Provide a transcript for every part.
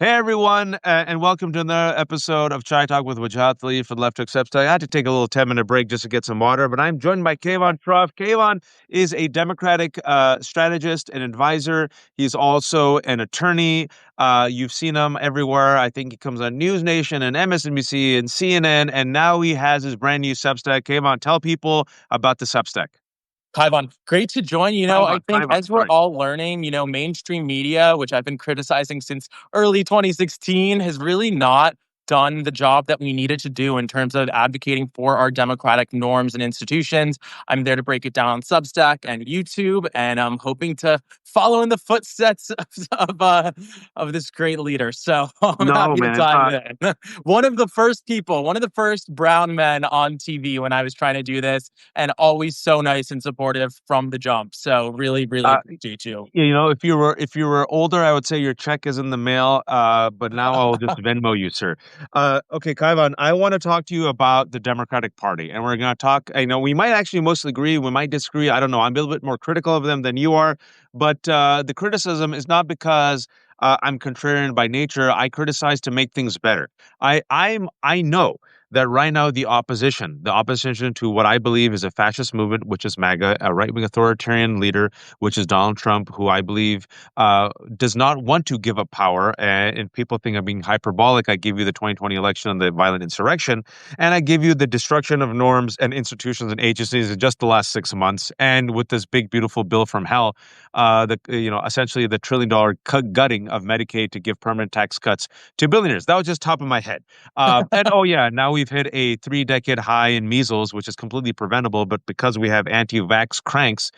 Hey everyone, and welcome to another episode of Chai Talk with Wajhatli for the Leftist Substack. I had to take a little 10-minute break just to get some water, but I'm joined by Kaivan Shroff. Kaivan is a Democratic strategist and advisor. He's also an attorney. You've seen him everywhere. I think he comes on News Nation and MSNBC and CNN, and now he has his brand new Substack. Kaivan, tell people about the Substack. Kaivan, great to join. I think Kaivan, as we're sorry. all learning, mainstream media, which I've been criticizing since early 2016, has really not done the job that we needed to do in terms of advocating for our democratic norms and institutions. I'm there to break it down on Substack and YouTube, and I'm hoping to follow in the footsteps of this great leader. So I'm No, happy to man. dive in. One of the first brown men on TV when I was trying to do this, and always so nice and supportive from the jump. So really, really Uh, appreciate you. if you were older, I would say your check is in the mail. But now I'll just Venmo you, sir. Okay, Kaivan, I want to talk to you about the Democratic Party, and we're going to talk. I know we might actually mostly agree, we might disagree. I don't know. I'm a little bit more critical of them than you are, but the criticism is not because I'm contrarian by nature. I criticize to make things better. I know that right now the opposition to what I believe is a fascist movement, which is MAGA, a right-wing authoritarian leader, which is Donald Trump, who I believe does not want to give up power. And people think I'm being hyperbolic. I give you the 2020 election and the violent insurrection, and I give you the destruction of norms and institutions and agencies in just the last 6 months. And with this big, beautiful bill from hell, essentially the $1 trillion gutting of Medicaid to give permanent tax cuts to billionaires. That was just top of my head. And oh yeah, now we've hit a 3-decade high in measles, which is completely preventable. But because we have anti-vax cranks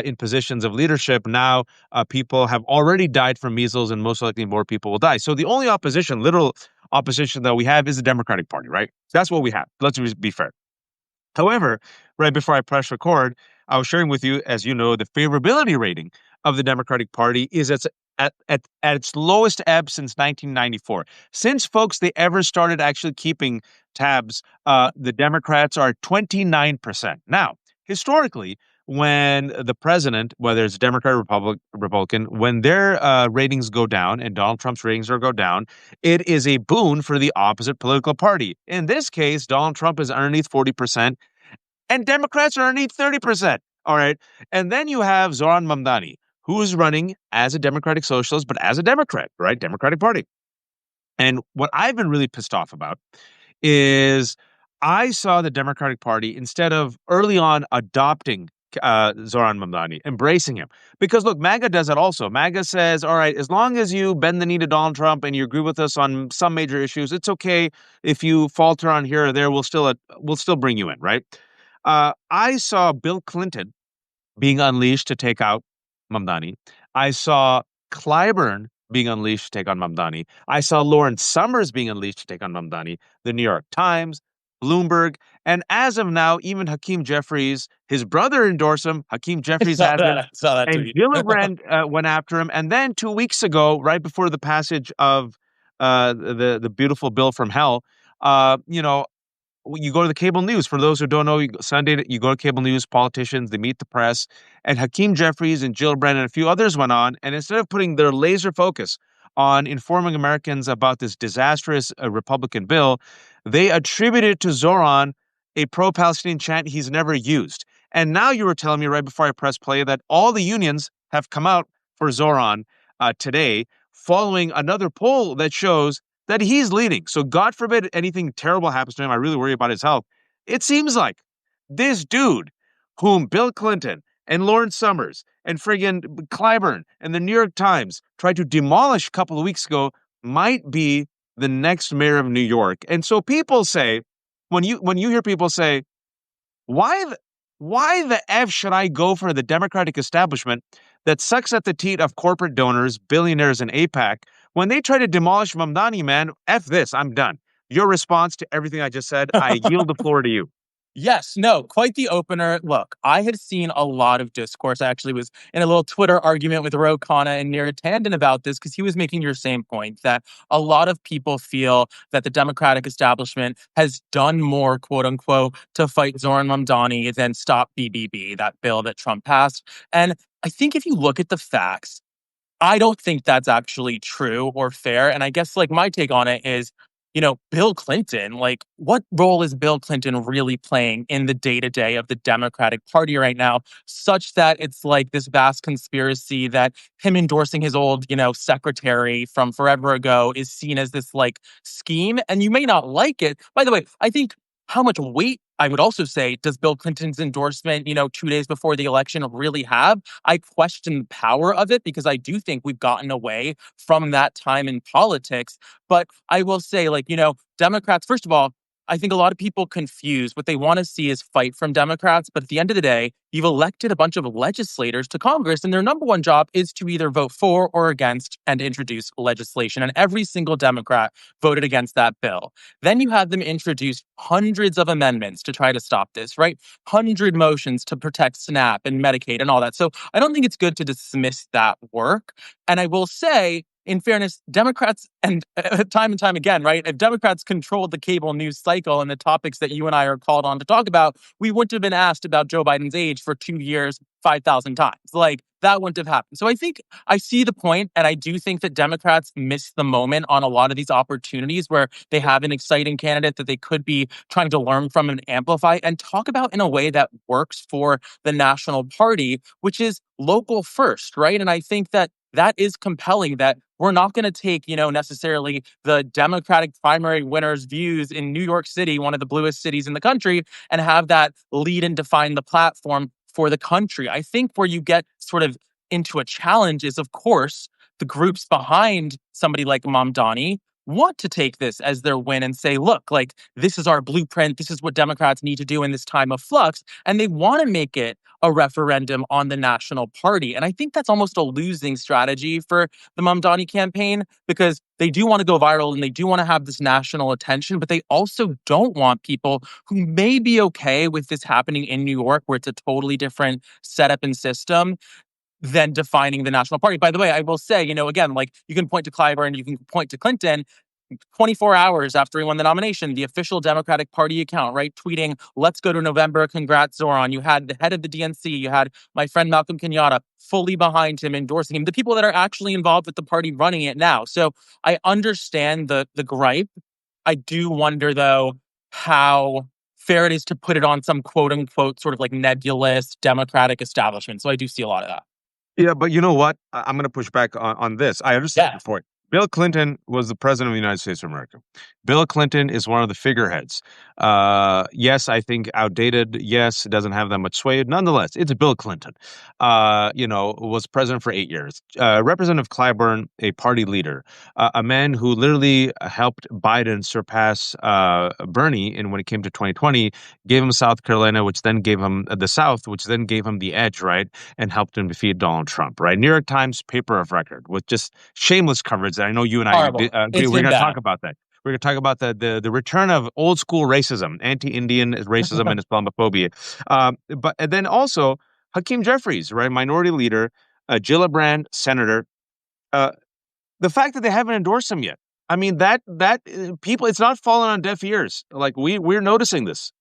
in positions of leadership, now people have already died from measles, and most likely more people will die. So the only opposition, literal opposition that we have is the Democratic Party, right? That's what we have. Let's be fair. However, right before I press record, I was sharing with you, as you know, the favorability rating of the Democratic Party is at its lowest ebb since 1994. Since folks they ever started actually keeping tabs, the Democrats are 29%. Now, historically, when the president, whether it's Democrat or Republican, when their ratings go down and Donald Trump's ratings go down, it is a boon for the opposite political party. In this case, Donald Trump is underneath 40%, and Democrats are underneath 30%. All right. And then you have Zohran Mamdani, who is running as a Democratic Socialist, but as a Democrat, right? Democratic Party. And what I've been really pissed off about is I saw the Democratic Party, instead of early on adopting Zohran Mamdani, embracing him. Because look, MAGA does that also. MAGA says, all right, as long as you bend the knee to Donald Trump and you agree with us on some major issues, it's okay if you falter on here or there. We'll still bring you in, right? I saw Bill Clinton being unleashed to take out Mamdani. I saw Clyburn being unleashed to take on Mamdani. I saw Lawrence Summers being unleashed to take on Mamdani. The New York Times, Bloomberg, and as of now, even Hakeem Jeffries, his brother endorsed him. Hakeem I Jeffries saw has that. him. I saw that And tweet. Gillibrand went after him. And then 2 weeks ago, right before the passage of the beautiful bill from hell, you go to the cable news. For those who don't know, Sunday, you go to cable news, politicians, they meet the press, and Hakeem Jeffries and Jill Brennan and a few others went on. And instead of putting their laser focus on informing Americans about this disastrous Republican bill, they attributed to Zoran a pro-Palestinian chant he's never used. And now you were telling me right before I press play that all the unions have come out for Zoran today, following another poll that shows that he's leading. So God forbid anything terrible happens to him. I really worry about his health. It seems like this dude, whom Bill Clinton and Lawrence Summers and friggin' Clyburn and the New York Times tried to demolish a couple of weeks ago, might be the next mayor of New York. And so people say, when you hear people say, why why the F should I go for the Democratic establishment that sucks at the teat of corporate donors, billionaires, and AIPAC when they try to demolish Mamdani, man? F this, I'm done. Your response to everything I just said, I yield the floor to you. Yes, no, quite the opener. Look, I had seen a lot of discourse. I actually was in a little Twitter argument with Ro Khanna and Neera Tanden about this because he was making your same point that a lot of people feel that the Democratic establishment has done more, quote unquote, to fight Zoran Mamdani than stop BBB, that bill that Trump passed. And I think if you look at the facts, I don't think that's actually true or fair. And I guess like my take on it is, Bill Clinton, like what role is Bill Clinton really playing in the day to day of the Democratic Party right now, such that it's like this vast conspiracy that him endorsing his old, secretary from forever ago is seen as this like scheme. And you may not like it. By the way, I think how much weight I would also say does Bill Clinton's endorsement, 2 days before the election really have? I question the power of it because I do think we've gotten away from that time in politics. But I will say, like, Democrats, first of all, I think a lot of people confuse what they want to see is fight from Democrats. But at the end of the day, you've elected a bunch of legislators to Congress, and their number one job is to either vote for or against and introduce legislation. And every single Democrat voted against that bill. Then you have them introduce hundreds of amendments to try to stop this, right? 100 motions to protect SNAP and Medicaid and all that. So I don't think it's good to dismiss that work. And I will say, in fairness, Democrats, and time again, right? If Democrats controlled the cable news cycle and the topics that you and I are called on to talk about, we wouldn't have been asked about Joe Biden's age for 2 years, 5,000 times. Like that wouldn't have happened. So I think I see the point, and I do think that Democrats miss the moment on a lot of these opportunities where they have an exciting candidate that they could be trying to learn from and amplify and talk about in a way that works for the national party, which is local first, right? And I think that is compelling that we're not going to take, necessarily the Democratic primary winner's views in New York City, one of the bluest cities in the country, and have that lead and define the platform for the country. I think where you get sort of into a challenge is, of course, the groups behind somebody like Mamdani want to take this as their win and say, look, like this is our blueprint. This is what Democrats need to do in this time of flux. And they want to make it a referendum on the national party. And I think that's almost a losing strategy for the Mamdani campaign because they do want to go viral and they do want to have this national attention, but they also don't want people who may be okay with this happening in New York, where it's a totally different setup and system, than defining the national party. By the way, I will say, again, like you can point to Clyburn, you can point to Clinton. 24 hours after he won the nomination, the official Democratic Party account, right, tweeting, let's go to November, congrats, Zohran. You had the head of the DNC, you had my friend Malcolm Kenyatta fully behind him, endorsing him, the people that are actually involved with the party running it now. So I understand the gripe. I do wonder, though, how fair it is to put it on some quote unquote sort of like nebulous Democratic establishment. So I do see a lot of that. Yeah, but you know what? I'm going to push back on this. I understand Yeah. your point. Bill Clinton was the president of the United States of America. Bill Clinton is one of the figureheads. Yes, I think outdated. Yes, it doesn't have that much sway. Nonetheless, it's Bill Clinton. Was president for 8 years. Representative Clyburn, a party leader, a man who literally helped Biden surpass Bernie in when it came to 2020, gave him South Carolina, which then gave him the South, which then gave him the edge, right, and helped him defeat Donald Trump, right? New York Times paper of record with just shameless coverage that I know you and I Horrible. agree. It's We're been going to bad. talk about that. We're going to talk about the return of old school racism, anti-Indian racism, and Islamophobia. But and then also Hakeem Jeffries, right, minority leader, Gillibrand, senator. Uh, the fact that they haven't endorsed him yet. I mean that people, it's not falling on deaf ears. Like we're noticing this.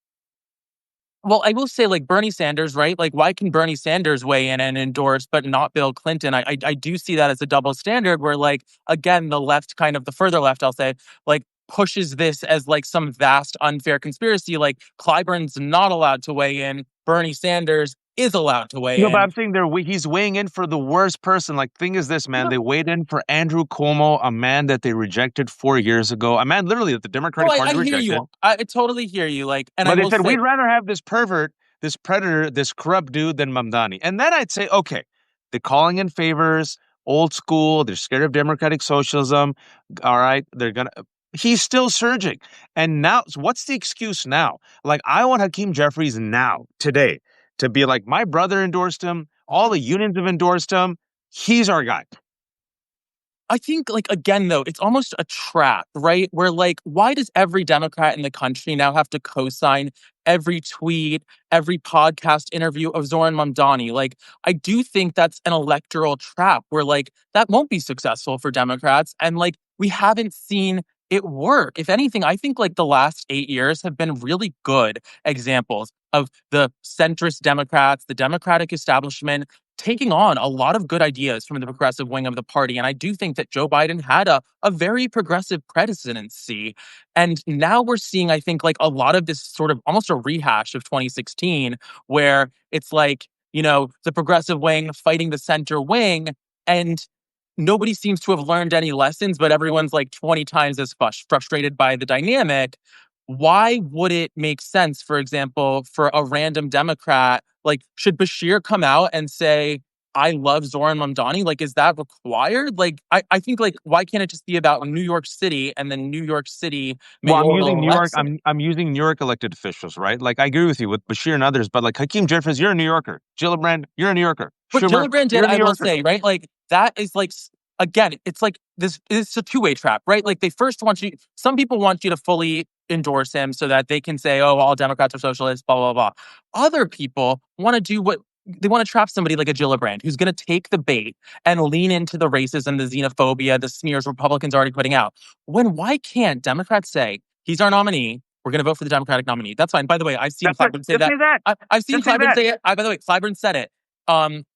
Well, I will say, like Bernie Sanders, right? Like, why can Bernie Sanders weigh in and endorse, but not Bill Clinton? I do see that as a double standard, where, like, again, the left, kind of the further left, I'll say, like, pushes this as like some vast unfair conspiracy. Like, Clyburn's not allowed to weigh in. Bernie Sanders is allowed to weigh No, but in. I'm saying he's weighing in for the worst person. Like, thing is this, man. They weighed in for Andrew Cuomo, a man that they rejected 4 years ago, a man literally that the No, Democratic I Party hear rejected. you. I totally hear you. Like, and I But they will said say, we'd rather have this pervert, this predator, this corrupt dude than Mamdani. And then I'd say, okay, they're calling in favors, old school. They're scared of democratic socialism. All right, they're gonna. He's still surging, and now, so what's the excuse now? Like, I want Hakeem Jeffries now, today, to be like, my brother endorsed him. All the unions have endorsed him. He's our guy. I think, like, again, though, it's almost a trap, right? Where, like, why does every Democrat in the country now have to co-sign every tweet, every podcast interview of Zohran Mamdani? Like, I do think that's an electoral trap where, like, that won't be successful for Democrats. And, like, we haven't seen it work. If anything, I think, like, the last 8 years have been really good examples of the centrist Democrats, the Democratic establishment, taking on a lot of good ideas from the progressive wing of the party. And I do think that Joe Biden had a very progressive presidency. And now we're seeing, I think, like a lot of this sort of almost a rehash of 2016, where it's like, the progressive wing fighting the center wing. And nobody seems to have learned any lessons, but everyone's like 20 times as frustrated by the dynamic. Why would it make sense, for example, for a random Democrat, like, should Bashir come out and say, I love Zohran Mamdani? Like, is that required? Like, I think, like, why can't it just be about New York City and then New York City Well, I'm mayoral using New York. election? I'm using New York elected officials, right? Like I agree with you with Bashir and others, but like Hakeem Jeffries, you're a New Yorker. Gillibrand, you're a New Yorker. What Schumer, Gillibrand did, you're a New I will Yorker. say, right? Like that is like again, it's like this. It's a two-way trap, right? Like they first want you. Some people want you to fully endorse him so that they can say, "Oh, all Democrats are socialists." Blah blah blah. Other people want to do what they want to trap somebody like a Gillibrand who's going to take the bait and lean into the racism, the xenophobia, the smears Republicans are already putting out. Why can't Democrats say he's our nominee? We're going to vote for the Democratic nominee. That's fine. By the way, I've seen That's it. Clyburn say Just that. say that. I've seen Just say Clyburn that. say it. By the way, Clyburn said it.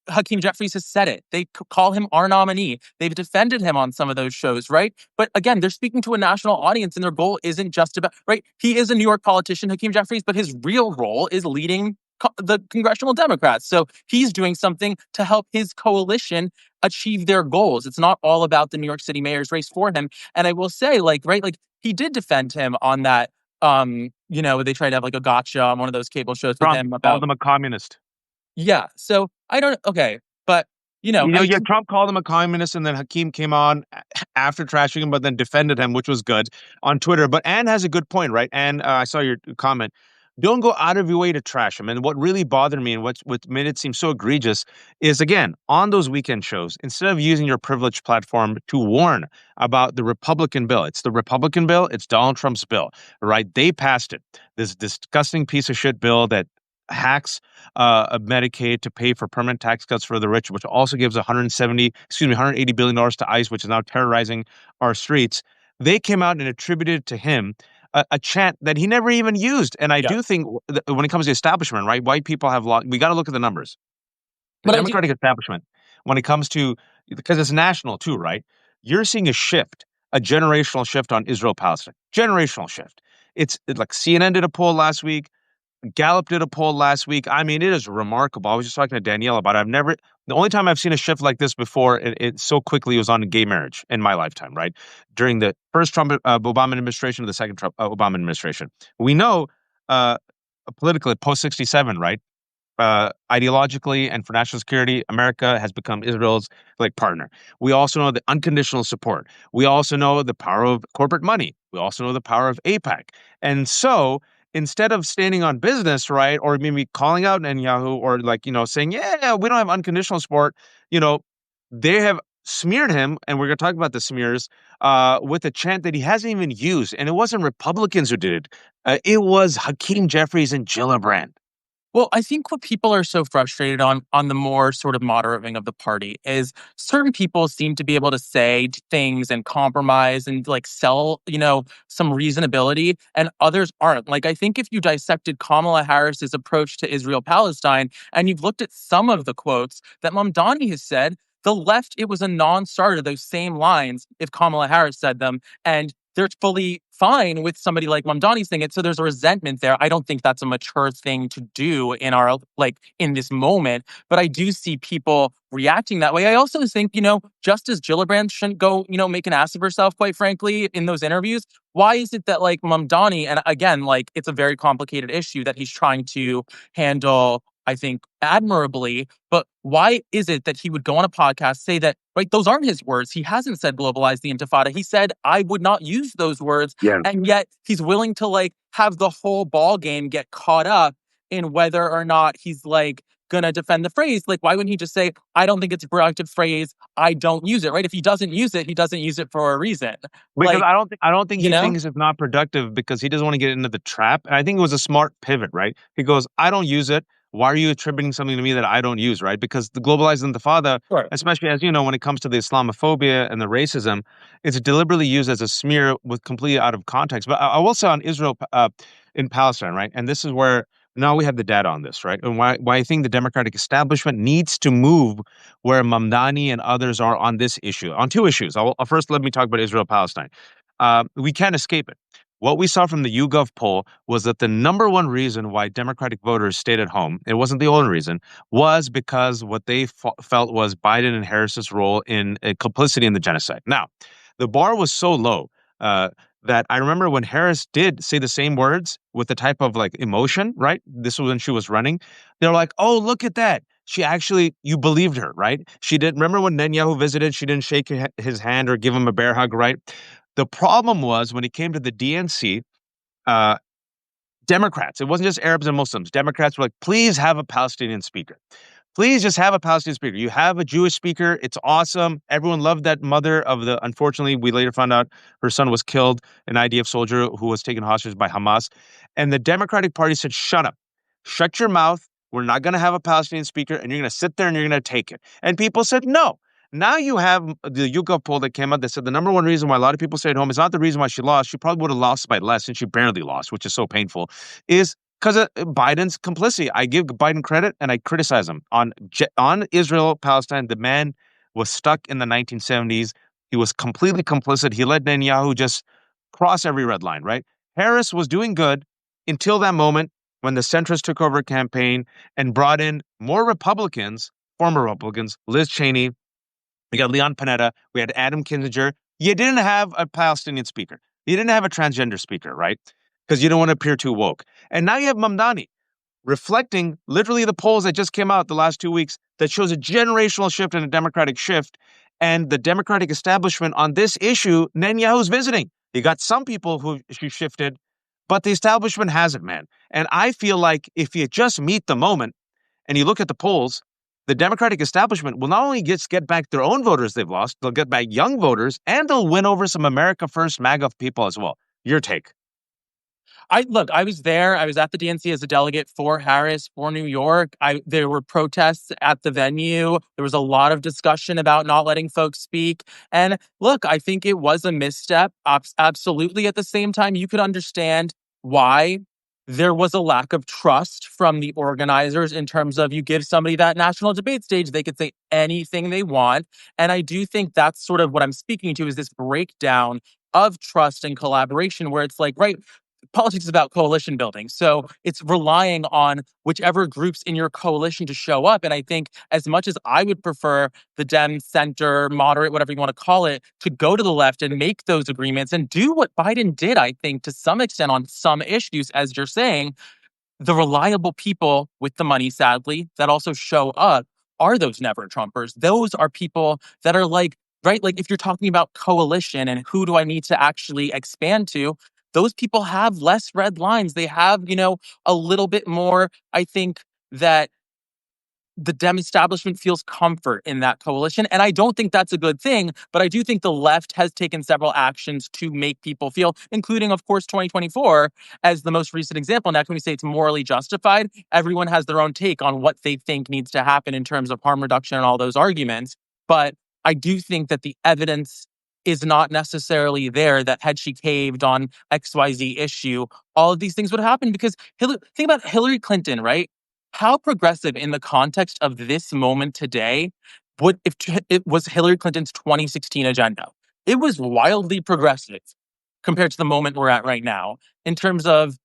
Hakeem Jeffries has said it. They call him our nominee. They've defended him on some of those shows, right? But again, they're speaking to a national audience, and their goal isn't just about, right? He is a New York politician, Hakeem Jeffries, but his real role is leading the congressional Democrats. So he's doing something to help his coalition achieve their goals. It's not all about the New York City mayor's race for him. And I will say, like, right, like he did defend him on that. They tried to have like a gotcha on one of those cable shows with Trump him called about, him a communist. yeah. So I don't, okay. But, Yeah, Trump called him a communist, and then Hakeem came on after trashing him, but then defended him, which was good on Twitter. But Anne has a good point, right? And I saw your comment. Don't go out of your way to trash him. And what really bothered me and what made it seem so egregious is, again, on those weekend shows, instead of using your privileged platform to warn about the Republican bill, it's the Republican bill, it's Donald Trump's bill, right? They passed it. This disgusting piece of shit bill that hacks Medicaid to pay for permanent tax cuts for the rich, which also gives $180 billion to ICE, which is now terrorizing our streets. They came out and attributed to him a chant that he never even used. And I yeah. do think when it comes to establishment, right, white people have we got to look at the numbers. The But Democratic establishment, when it comes to, because it's national too, right? You're seeing a generational shift on Israel-Palestine. Generational shift. It's like CNN did a poll last week. Gallup did a poll last week. I mean, it is remarkable. I was just talking to Danielle about it. The only time I've seen a shift like this before, it so quickly was on gay marriage in my lifetime, right? During the first Trump Obama administration or the second Trump Obama administration. We know politically, post 67, right? Ideologically and for national security, America has become Israel's like partner. We also know the unconditional support. We also know the power of corporate money. We also know the power of AIPAC. And so instead of standing on business, right, or maybe calling out Netanyahu or saying, yeah, we don't have unconditional support, they have smeared him, and we're going to talk about the smears, with a chant that he hasn't even used. And it wasn't Republicans who did it. It was Hakeem Jeffries and Gillibrand. Well, I think what people are so frustrated on the more sort of moderate wing of the party is certain people seem to be able to say things and compromise and like sell, some reasonability, and others aren't. Like I think if you dissected Kamala Harris's approach to Israel-Palestine and you've looked at some of the quotes that Mamdani has said, the left, it was a non-starter, those same lines, if Kamala Harris said them. And they're fully fine with somebody like Mamdani saying it. So there's a resentment there. I don't think that's a mature thing to do in this moment, but I do see people reacting that way. I also think, just as Gillibrand shouldn't go, make an ass of herself, quite frankly, in those interviews. Why is it that like Mamdani, and again, like it's a very complicated issue that he's trying to handle, I think, admirably, but why is it that he would go on a podcast, say that, right, those aren't his words. He hasn't said globalize the intifada. He said, I would not use those words. Yeah. And yet he's willing to like have the whole ball game get caught up in whether or not he's like gonna defend the phrase. Like, why wouldn't he just say, I don't think it's a productive phrase. I don't use it, right? If he doesn't use it, he doesn't use it for a reason. Because Like, I don't think he thinks it's not productive because he doesn't want to get into the trap. And I think it was a smart pivot, right? He goes, I don't use it. Why are you attributing something to me that I don't use, right? Because the globalized intifada, sure. especially as you know, when it comes to the Islamophobia and the racism, it's deliberately used as a smear with completely out of context. But I will say on Israel in Palestine, right? And this is where Now we have the data on this, right? And why I think the Democratic establishment needs to move where Mamdani and others are on this issue, on two issues. First, let me talk about Israel-Palestine. We can't escape it. What we saw from the YouGov poll was that the number one reason why Democratic voters stayed at home, it wasn't the only reason, was because what they felt was Biden and Harris's role in complicity in the genocide. Now, the bar was so low uh, that I remember when Harris did say the same words with the type of like emotion, right? This was when she was running. They're like, oh, look at that. She actually, you believed her, right? She did. Remember when Netanyahu visited, she didn't shake his hand or give him a bear hug, right? The problem was when it came to the DNC, uh, Democrats, it wasn't just Arabs and Muslims. Democrats were like, please have a Palestinian speaker. Please just have a Palestinian speaker. You have a Jewish speaker. It's awesome. Everyone loved that mother of the, unfortunately, we later found out her son was killed, an IDF soldier who was taken hostage by Hamas. And the Democratic Party said, shut up. Shut your mouth. We're not going to have a Palestinian speaker, and you're going to sit there and you're going to take it. And people said, no. Now you have the YouGov poll that came out that said the number one reason why a lot of people stay at home is not the reason why she lost. She probably would have lost by less, and she barely lost, which is so painful, is because of Biden's complicity. I give Biden credit and I criticize him on Israel Palestine. The man was stuck in the 1970s. He was completely complicit. He let Netanyahu just cross every red line. Right? Harris was doing good until that moment when the centrists took over a campaign and brought in more Republicans, former Republicans, Liz Cheney. We got Leon Panetta. We had Adam Kinzinger. You didn't have a Palestinian speaker. You didn't have a transgender speaker, right? Because you don't want to appear too woke. And now you have Mamdani reflecting literally the polls that just came out the last 2 weeks that shows a generational shift and a democratic shift. And the Democratic establishment on this issue, Netanyahu's visiting. You got some people who shifted, but the establishment hasn't, man. And I feel like if you just meet the moment and you look at the polls, the Democratic establishment will not only get back their own voters they've lost, they'll get back young voters, and they'll win over some America First MAGA people as well. Your take? I was there. I was at the DNC as a delegate for Harris, for New York. There were protests at the venue. There was a lot of discussion about not letting folks speak. And look, I think it was a misstep. Absolutely. At the same time, you could understand why there was a lack of trust from the organizers in terms of you give somebody that national debate stage, they could say anything they want. And I do think that's sort of what I'm speaking to is this breakdown of trust and collaboration where it's like, right, politics is about coalition building. So it's relying on whichever groups in your coalition to show up. And I think as much as I would prefer the Dem center, moderate, whatever you want to call it, to go to the left and make those agreements and do what Biden did, I think, to some extent on some issues, as you're saying, the reliable people with the money, sadly, that also show up are those never Trumpers. Those are people that are like, right? Like if you're talking about coalition and who do I need to actually expand to, those people have less red lines. They have, a little bit more, I think, that the Dem establishment feels comfort in that coalition. And I don't think that's a good thing, but I do think the left has taken several actions to make people feel, including, of course, 2024 as the most recent example. Now, can we say it's morally justified? Everyone has their own take on what they think needs to happen in terms of harm reduction and all those arguments. But I do think that the evidence is not necessarily there that had she caved on XYZ issue, all of these things would happen because think about Hillary Clinton, right? How progressive in the context of this moment today would if it was Hillary Clinton's 2016 agenda? It was wildly progressive compared to the moment we're at right now in terms of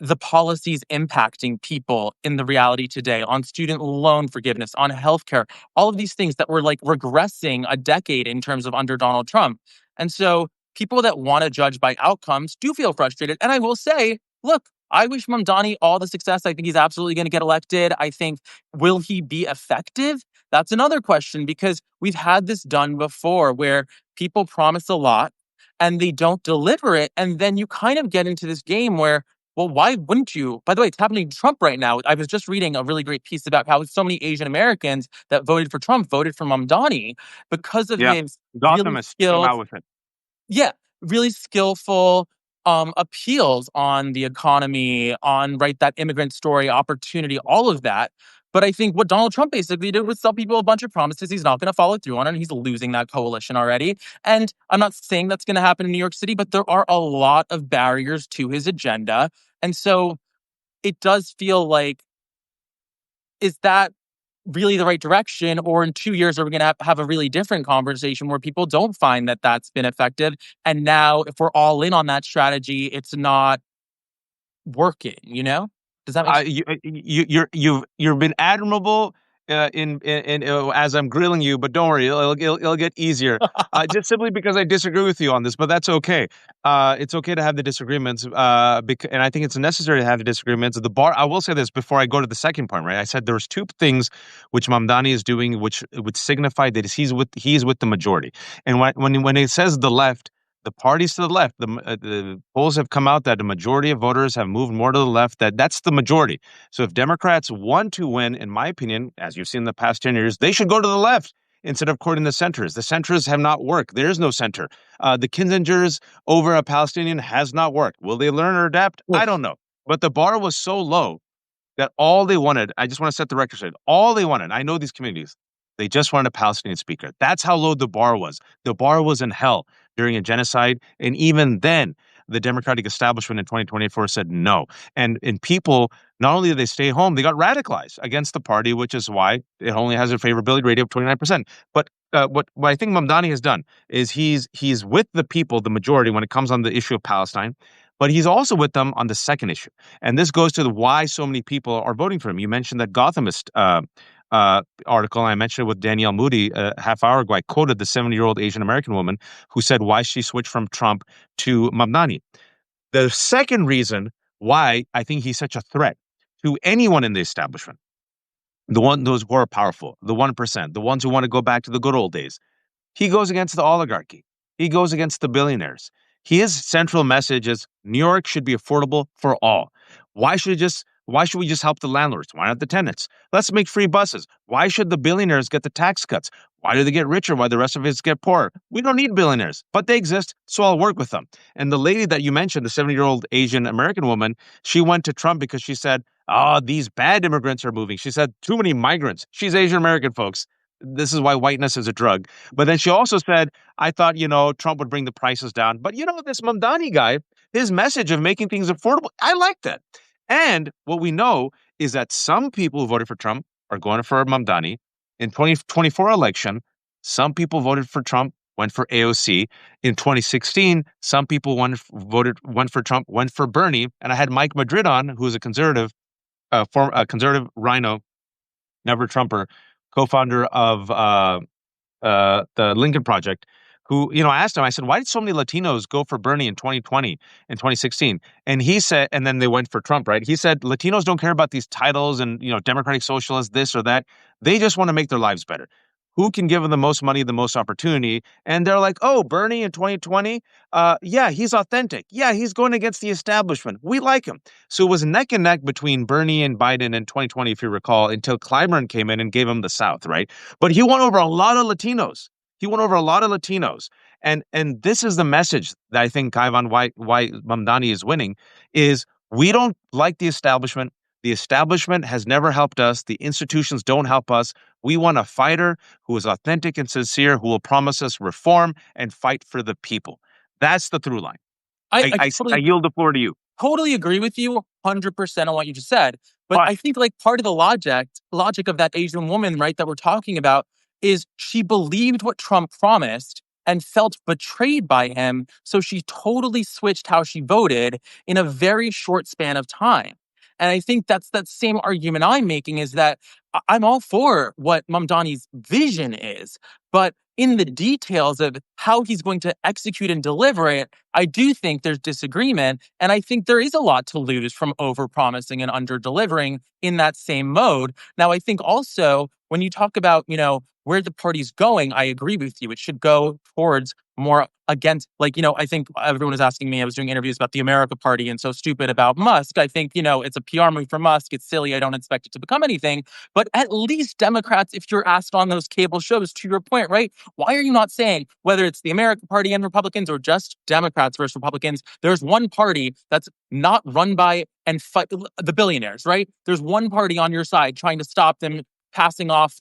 the policies impacting people in the reality today on student loan forgiveness, on healthcare, all of these things that were like regressing a decade in terms of under Donald Trump. And so people that want to judge by outcomes do feel frustrated. And I will say, look, I wish Mamdani all the success. I think he's absolutely going to get elected. I think, will he be effective? That's another question because we've had this done before where people promise a lot and they don't deliver it. And then you kind of get into this game where, well, why wouldn't you? By the way, it's happening to Trump right now. I was just reading a really great piece about how so many Asian Americans that voted for Trump voted for Mamdani because of Yeah, his really Gothamist came skilled, out with it. yeah, really skillful appeals on the economy, on right that immigrant story, opportunity, all of that. But I think what Donald Trump basically did was sell people a bunch of promises he's not going to follow through on, and he's losing that coalition already. And I'm not saying that's going to happen in New York City, but there are a lot of barriers to his agenda. And so it does feel like, is that really the right direction? Or in 2 years, are we going to have a really different conversation where people don't find that that's been effective? And now, if we're all in on that strategy, it's not working, Does that make sense? You've been admirable as I'm grilling you, but don't worry, it'll get easier. Just simply because I disagree with you on this, but that's okay. It's okay to have the disagreements, and I think it's necessary to have the disagreements. The bar. I will say this before I go to the second point. Right, I said there's two things which Mamdani is doing, which would signify that he's with the majority. And when it says the left, the parties to the left, the polls have come out that the majority of voters have moved more to the left. That's the majority. So if Democrats want to win, in my opinion, as you've seen in the past 10 years, they should go to the left instead of courting the centers. The centers have not worked. There is no center. The Kinzingers over a Palestinian has not worked. Will they learn or adapt? I don't know. But the bar was so low that all they wanted, I just want to set the record straight, all they wanted, I know these communities, they just wanted a Palestinian speaker. That's how low the bar was. The bar was in hell during a genocide. And even then, the Democratic establishment in 2024 said no. And people, not only did they stay home, they got radicalized against the party, which is why it only has a favorability rating of 29%. But what I think Mamdani has done is he's with the people, the majority, when it comes on the issue of Palestine, but he's also with them on the second issue. And this goes to why so many people are voting for him. You mentioned that Gothamist article, and I mentioned it with Danielle Moody a half hour ago. I quoted the 70-year-old Asian American woman who said why she switched from Trump to Mamdani. The second reason why I think he's such a threat to anyone in the establishment, those who are powerful, the 1%, the ones who want to go back to the good old days, he goes against the oligarchy. He goes against the billionaires. His central message is New York should be affordable for all. Why should we just help the landlords? Why not the tenants? Let's make free buses. Why should the billionaires get the tax cuts? Why do they get richer while the rest of us get poorer? We don't need billionaires, but they exist, so I'll work with them. And the lady that you mentioned, the 70-year-old Asian American woman, she went to Trump because she said, oh, these bad immigrants are moving. She said, too many migrants. She's Asian American, folks. This is why whiteness is a drug. But then she also said, I thought, Trump would bring the prices down. But, this Mamdani guy, his message of making things affordable, I like that. And what we know is that some people who voted for Trump are going for Mamdani. In 2024 election, some people voted for Trump, went for AOC. In 2016, some people went for Trump, went for Bernie. And I had Mike Madrid on, who's a conservative, conservative rhino, never Trumper, co-founder of the Lincoln Project, who, I asked him, I said, why did so many Latinos go for Bernie in 2020 and 2016? And he said, and then they went for Trump, right? He said, Latinos don't care about these titles and, democratic socialists, this or that. They just want to make their lives better. Who can give them the most money, the most opportunity? And they're like, oh, Bernie in 2020, yeah, he's authentic. Yeah, he's going against the establishment. We like him. So it was neck and neck between Bernie and Biden in 2020, if you recall, until Clyburn came in and gave him the South, right? But he won over a lot of Latinos. And this is the message that I think Kaivan, why Mamdani is winning, is we don't like the establishment. The establishment has never helped us. The institutions don't help us. We want a fighter who is authentic and sincere, who will promise us reform and fight for the people. That's the through line. I yield the floor to you. Totally agree with you 100% on what you just said. But I think part of the logic of that Asian woman, right, that we're talking about is she believed what Trump promised and felt betrayed by him. So she totally switched how she voted in a very short span of time. And I think that's that same argument I'm making, is that I'm all for what Mamdani's vision is, but in the details of how he's going to execute and deliver it, I do think there's disagreement. And I think there is a lot to lose from over-promising and under-delivering in that same mode. Now, I think also when you talk about, where the party's going, I agree with you. It should go towards more against, I think everyone is asking me, I was doing interviews about the America Party and so stupid about Musk. I think, it's a PR move for Musk. It's silly. I don't expect it to become anything. But at least Democrats, if you're asked on those cable shows, to your point, right? Why are you not saying, whether it's the America Party and Republicans or just Democrats versus Republicans, there's one party that's not run by and fight the billionaires, right? There's one party on your side trying to stop them passing off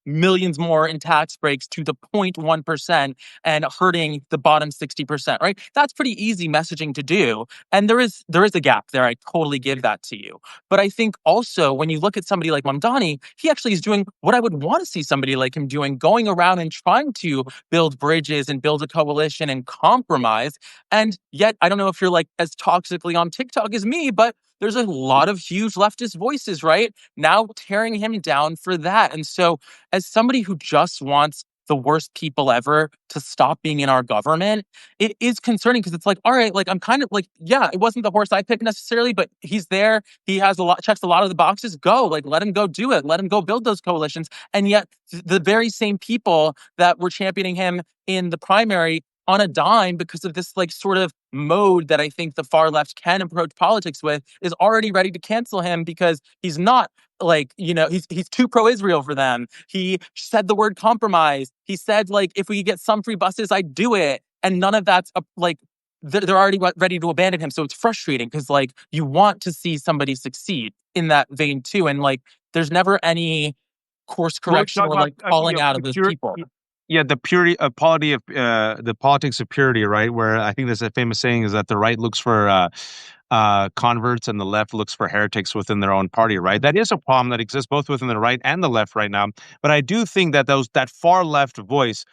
millions more in tax breaks to the 0.1% and hurting the bottom 60%, right? That's pretty easy messaging to do. And there is a gap there. I totally give that to you. But I think also when you look at somebody like Mamdani, he actually is doing what I would want to see somebody like him doing, going around and trying to build bridges and build a coalition and compromise. And yet, I don't know if you're like as toxically on TikTok as me, but there's a lot of huge leftist voices, right? Now tearing him down for that. And so, as somebody who just wants the worst people ever to stop being in our government, it is concerning because it's like, all right, like I'm kind of like, yeah, it wasn't the horse I picked necessarily, but he's there. He has checks a lot of the boxes. Go, like, let him go do it. Let him go build those coalitions. And yet, the very same people that were championing him in the primary on a dime because of this like sort of mode that I think the far left can approach politics with is already ready to cancel him because he's not like, he's too pro-Israel for them. He said the word compromise. He said like, if we could get some free buses, I'd do it. And none of that's like, they're already ready to abandon him. So it's frustrating because like you want to see somebody succeed in that vein too. And like, there's never any course Well, correction or like calling out of those people. Yeah, the purity, polity of the politics of purity, right? Where I think there's a famous saying is that the right looks for converts and the left looks for heretics within their own party, right? That is a problem that exists both within the right and the left right now. But I do think that that far left voice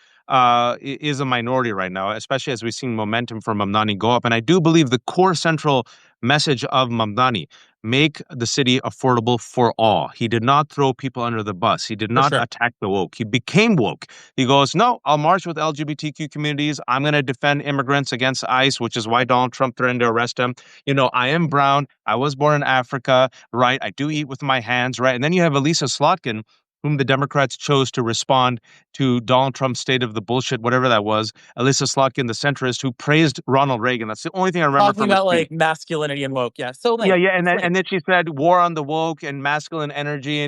is a minority right now, especially as we've seen momentum from Mamdani go up. And I do believe the core central message of Mamdani: make the city affordable for all. He did not throw people under the bus. He did For not sure. attack the woke. He became woke. He goes, no, I'll march with LGBTQ communities. I'm going to defend immigrants against ICE, which is why Donald Trump threatened to arrest him. I am brown. I was born in Africa, right? I do eat with my hands, right? And then you have Elisa Slotkin, whom the Democrats chose to respond to Donald Trump's state of the bullshit, whatever that was. Elisa Slotkin, the centrist, who praised Ronald Reagan. That's the only thing I remember Talking from his about speech. like masculinity and woke. Yeah. So Yeah, lame. yeah, It's lame. and then she said war on the woke and masculine energy,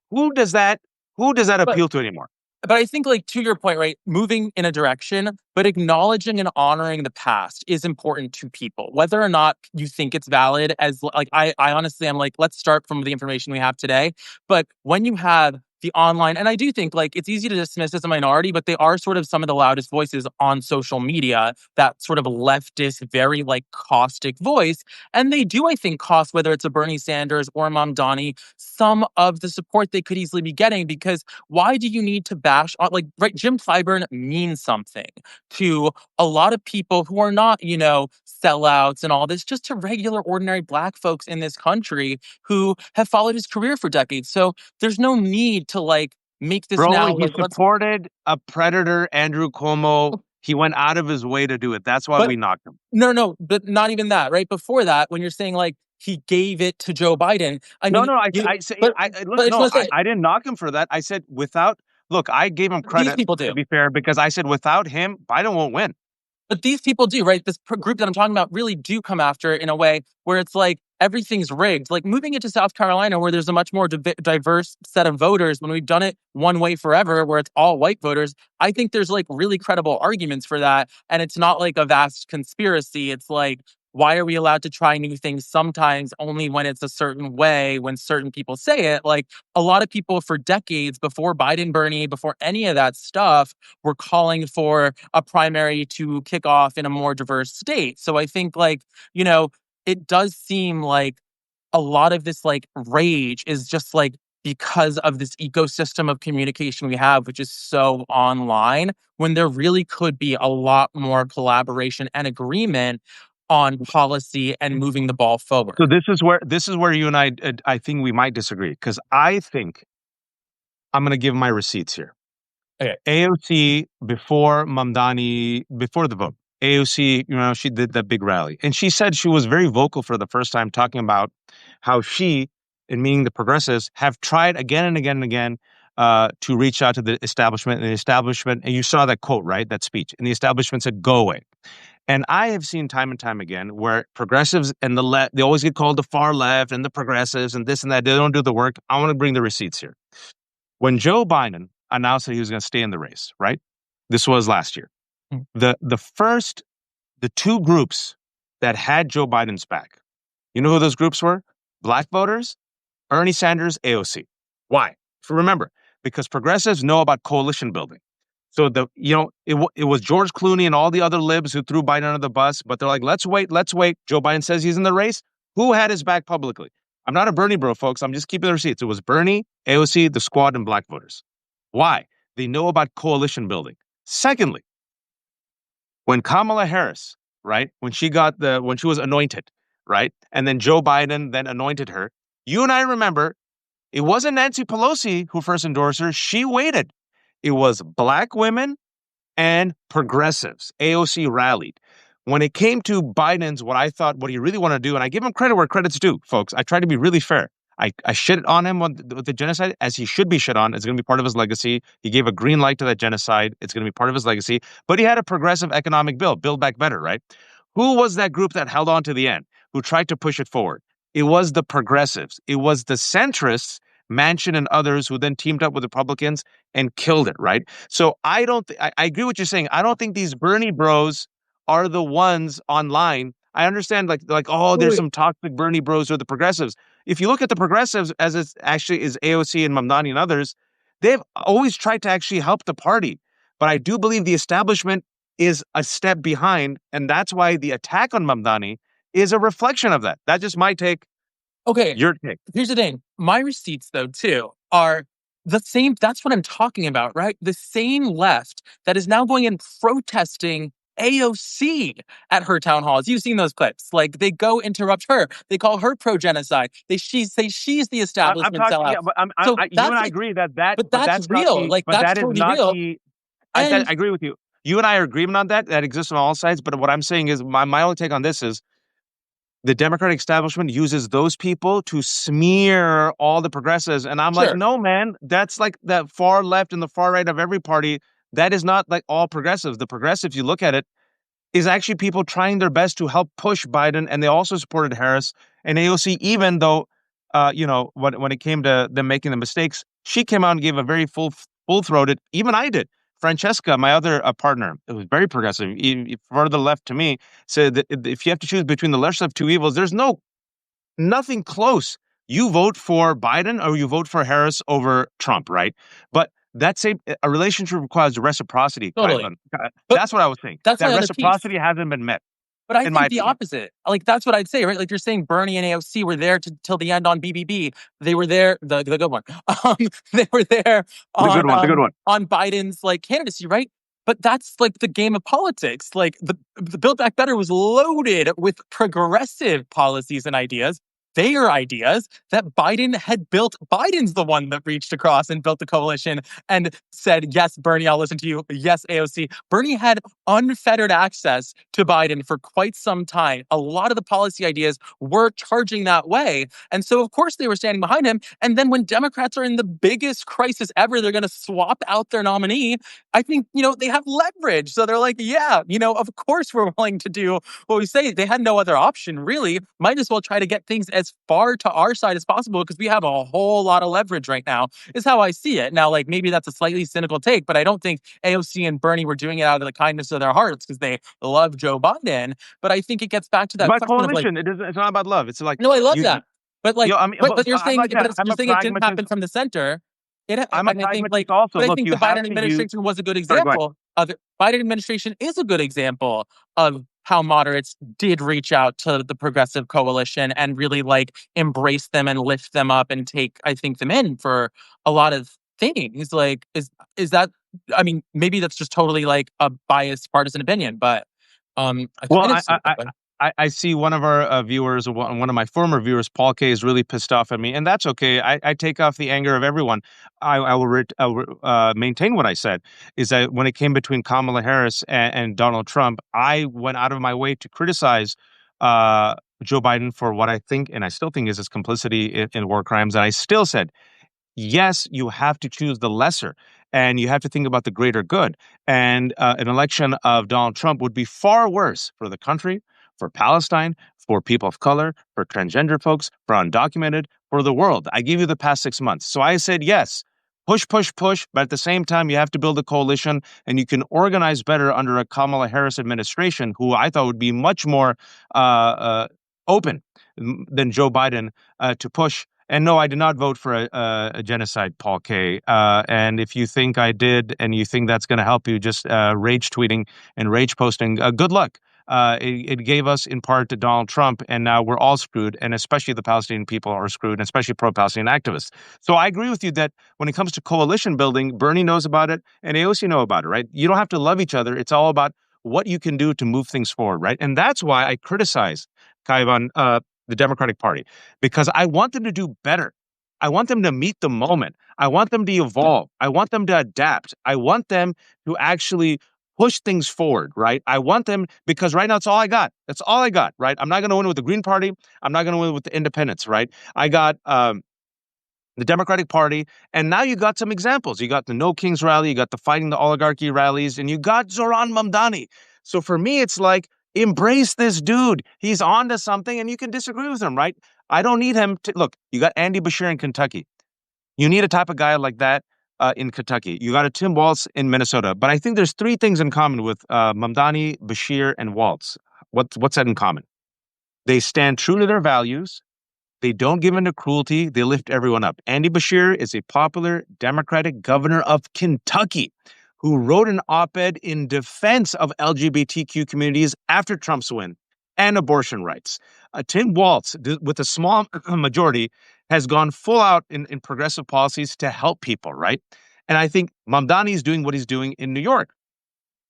who does that But appeal to anymore? but I think like to your point, right? Moving in a direction, but acknowledging and honoring the past is important to people, whether or not you think it's valid. As like I honestly am like, let's start from the information we have today. But when you have the online, and I do think like it's easy to dismiss as a minority, but they are sort of some of the loudest voices on social media, that sort of leftist, very like caustic voice. And they do, I think, cost, whether it's a Bernie Sanders or a Mamdani, some of the support they could easily be getting because why do you need to bash on like right? Jim Clyburn means something to a lot of people who are not, sellouts and all this, just to regular, ordinary Black folks in this country who have followed his career for decades. So there's no need to like make this Bro, now he like let's. supported a predator, Andrew Cuomo. He went out of his way to do it. That's why But we knocked him. no, but not even that. Right before that, when you're saying like he gave it to Joe Biden, I No, mean, no, you. I say, But look, I just no, want to say I didn't knock him for that. I said look, I gave him these credit, people to do. be fair, because I said without him, Biden won't win. But these people do, right? This group that I'm talking about really do come after it in a way where it's like everything's rigged. Like moving into South Carolina, where there's a much more diverse set of voters, when we've done it one way forever, where it's all white voters, I think there's like really credible arguments for that. And it's not like a vast conspiracy. It's like, why are we allowed to try new things sometimes only when it's a certain way, when certain people say it? Like a lot of people for decades before Biden, Bernie, before any of that stuff, were calling for a primary to kick off in a more diverse state. So I think like, it does seem like a lot of this like rage is just like because of this ecosystem of communication we have, which is so online, when there really could be a lot more collaboration and agreement on policy and moving the ball So forward. this is where you and I think we might disagree because I think I'm going to give my receipts here. Okay. AOC before Mamdani, before the vote, AOC, she did that big rally. And she said she was very vocal for the first time, talking about how she, and meaning the progressives, have tried again and again and again to reach out to the establishment. And the establishment, and you saw that quote, right? That speech. And the establishment said, go away. And I have seen time and time again where progressives and the left, they always get called the far left and the progressives and this and that. They don't do the work. I want to bring the receipts here. When Joe Biden announced that he was going to stay in the race, right? This was last year. Mm. The two groups that had Joe Biden's back, you know who those groups were? Black voters, Bernie Sanders, AOC. Why? So remember, because progressives know about coalition building. So it was George Clooney and all the other libs who threw Biden under the bus, but they're like, let's wait, let's wait. Joe Biden says he's in the race. Who had his back publicly? I'm not a Bernie bro, folks. I'm just keeping the receipts. It was Bernie, AOC, the Squad, and Black voters. Why? They know about coalition building. Secondly, when Kamala Harris, right, when she was anointed, right, and then Joe Biden then anointed her, you and I remember it wasn't Nancy Pelosi who first endorsed her. She waited. It was Black women and progressives. AOC rallied. When it came to Biden's, what he really wanted to do, and I give him credit where credit's due, folks. I try to be really fair. I shit on him with the genocide, as he should be shit on. It's going to be part of his legacy. He gave a green light to that genocide. It's going to be part of his legacy. But he had a progressive economic bill, Build Back Better, right? Who was that group that held on to the end, who tried to push it forward? It was the progressives. It was the centrists, Manchin and others, who then teamed up with Republicans and killed it, right? So I agree with what you're saying. I don't think these Bernie bros are the ones online. I understand, oh, there's some toxic Bernie bros or the progressives. If you look at the progressives, as it actually is AOC and Mamdani and others, they've always tried to actually help the party. But I do believe the establishment is a step behind, and that's why the attack on Mamdani is a reflection of that. That's just my take. Okay. Your take. Here's the thing. My receipts, though, too, are the same. That's what I'm talking about, right? The same left that is now going and protesting AOC at her town halls. You've seen those clips. Like, they go interrupt her. They call her pro-genocide. They say she's the establishment sellout. Yeah, but you and I agree that but that's real. That's totally real. I agree with you. You and I are agreement on that. That exists on all sides. But what I'm saying is my only take on this is the Democratic establishment uses those people to smear all the progressives. And I'm like, no, man, that's like the far left and the far right of every party. That is not like all progressives. The progressives, you look at it, is actually people trying their best to help push Biden. And they also supported Harris and AOC, even though, when it came to them making the mistakes, she came out and gave a very full-throated, even I did. Francesca, my other partner, it was very progressive, further left to me, said that if you have to choose between the lesser of two evils, there's nothing close. You vote for Biden or you vote for Harris over Trump, right? But a relationship requires reciprocity. Totally. That's what I was saying. That reciprocity hasn't been met. But I think the opposite. Like, that's what I'd say, right? Like, you're saying Bernie and AOC were there till the end on BBB. They were there, the good one. They were there on the good one. On Biden's candidacy, right? But that's like the game of politics. Like the Build Back Better was loaded with progressive policies and ideas. Their ideas that Biden had built. Biden's the one that reached across and built the coalition and said, yes, Bernie, I'll listen to you. Yes, AOC. Bernie had unfettered access to Biden for quite some time. A lot of the policy ideas were charging that way. And so, of course, they were standing behind him. And then when Democrats are in the biggest crisis ever, they're going to swap out their nominee. I think, they have leverage. So they're like, yeah, of course we're willing to do what we say. They had no other option, really. Might as well try to get things as far to our side as possible because we have a whole lot of leverage right now, is how I see it. Now, maybe that's a slightly cynical take, but I don't think AOC and Bernie were doing it out of the kindness of their hearts because they love Joe Biden. But I think it gets back to that question coalition. It's not about love. It's like, no, I love that. But but you're saying, you're saying it didn't happen from the center. I think the Biden administration was a good example. The Biden administration is a good example of how moderates did reach out to the progressive coalition and really embrace them and lift them up and take, I think, them in for a lot of things. Like, is that? I mean, maybe that's just totally a biased partisan opinion, but I see one of our viewers, one of my former viewers, Paul K, is really pissed off at me, and that's okay. I take off the anger of everyone. I will maintain what I said, is that when it came between Kamala Harris and Donald Trump, I went out of my way to criticize Joe Biden for what I think, and I still think, is his complicity in war crimes. And I still said, yes, you have to choose the lesser, and you have to think about the greater good. And an election of Donald Trump would be far worse for the country, for Palestine, for people of color, for transgender folks, for undocumented, for the world. I give you the past 6 months. So I said, yes, push, but at the same time, you have to build a coalition, and you can organize better under a Kamala Harris administration, who I thought would be much more open than Joe Biden to push And no, I did not vote for a genocide, Paul K. And if you think I did, and you think that's going to help you, just rage tweeting and rage posting, good luck. It gave us in part to Donald Trump, and now we're all screwed, and especially the Palestinian people are screwed, and especially pro-Palestinian activists. So I agree with you that when it comes to coalition building, Bernie knows about it, and AOC know about it, right? You don't have to love each other. It's all about what you can do to move things forward, right? And that's why I criticize Kaivan, the Democratic Party, because I want them to do better. I want them to meet the moment. I want them to evolve. I want them to adapt. I want them to actually push things forward, right? I want them because right now it's all I got. That's all I got, right? I'm not going to win with the Green Party. I'm not going to win with the Independents, right? I got the Democratic Party, and now you got some examples. You got the No Kings rally, you got the Fighting the Oligarchy rallies, and you got Zohran Mamdani. So for me, it's like, embrace this dude. He's on to something, and you can disagree with him, right? I don't need him to look. You got Andy Bashir in Kentucky. You need a type of guy like that in Kentucky. You got a Tim Walz in Minnesota. But I think there's three things in common with Mamdani, Bashir, and Walz. What's that in common? They stand true to their values. They don't give in to cruelty. They lift everyone up. Andy Bashir is a popular Democratic governor of Kentucky who wrote an op-ed in defense of LGBTQ communities after Trump's win and abortion rights. Tim Walz, with a small majority, has gone full out in progressive policies to help people, right? And I think Mamdani is doing what he's doing in New York.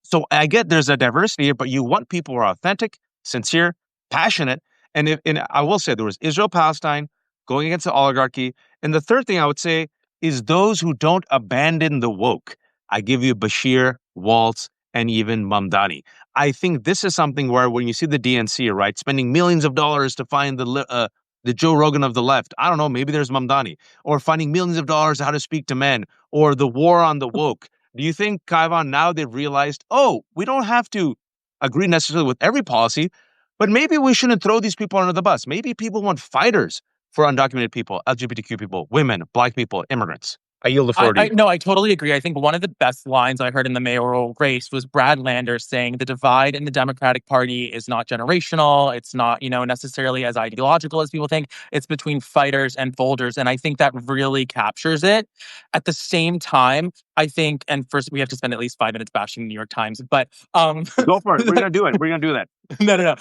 So I get there's a diversity here, but you want people who are authentic, sincere, passionate. And I will say there was Israel-Palestine going against the oligarchy. And the third thing I would say is those who don't abandon the woke. I give you Bashir, Waltz, and even Mamdani. I think this is something where when you see the DNC, right, spending millions of dollars to find the Joe Rogan of the left, I don't know, maybe there's Mamdani, or finding millions of dollars how to speak to men, or the war on the woke. Do you think, Kaivan, now they've realized, oh, we don't have to agree necessarily with every policy, but maybe we shouldn't throw these people under the bus. Maybe people want fighters for undocumented people, LGBTQ people, women, Black people, immigrants. I yield the floor to I you. no, I totally agree. I think one of the best lines I heard in the mayoral race was Brad Landers saying the divide in the Democratic Party is not generational. It's not, necessarily as ideological as people think. It's between fighters and folders. And I think that really captures it. At the same time, I think, and first we have to spend at least 5 minutes bashing the New York Times, but Go for it. We're gonna do it. We're gonna do that. no.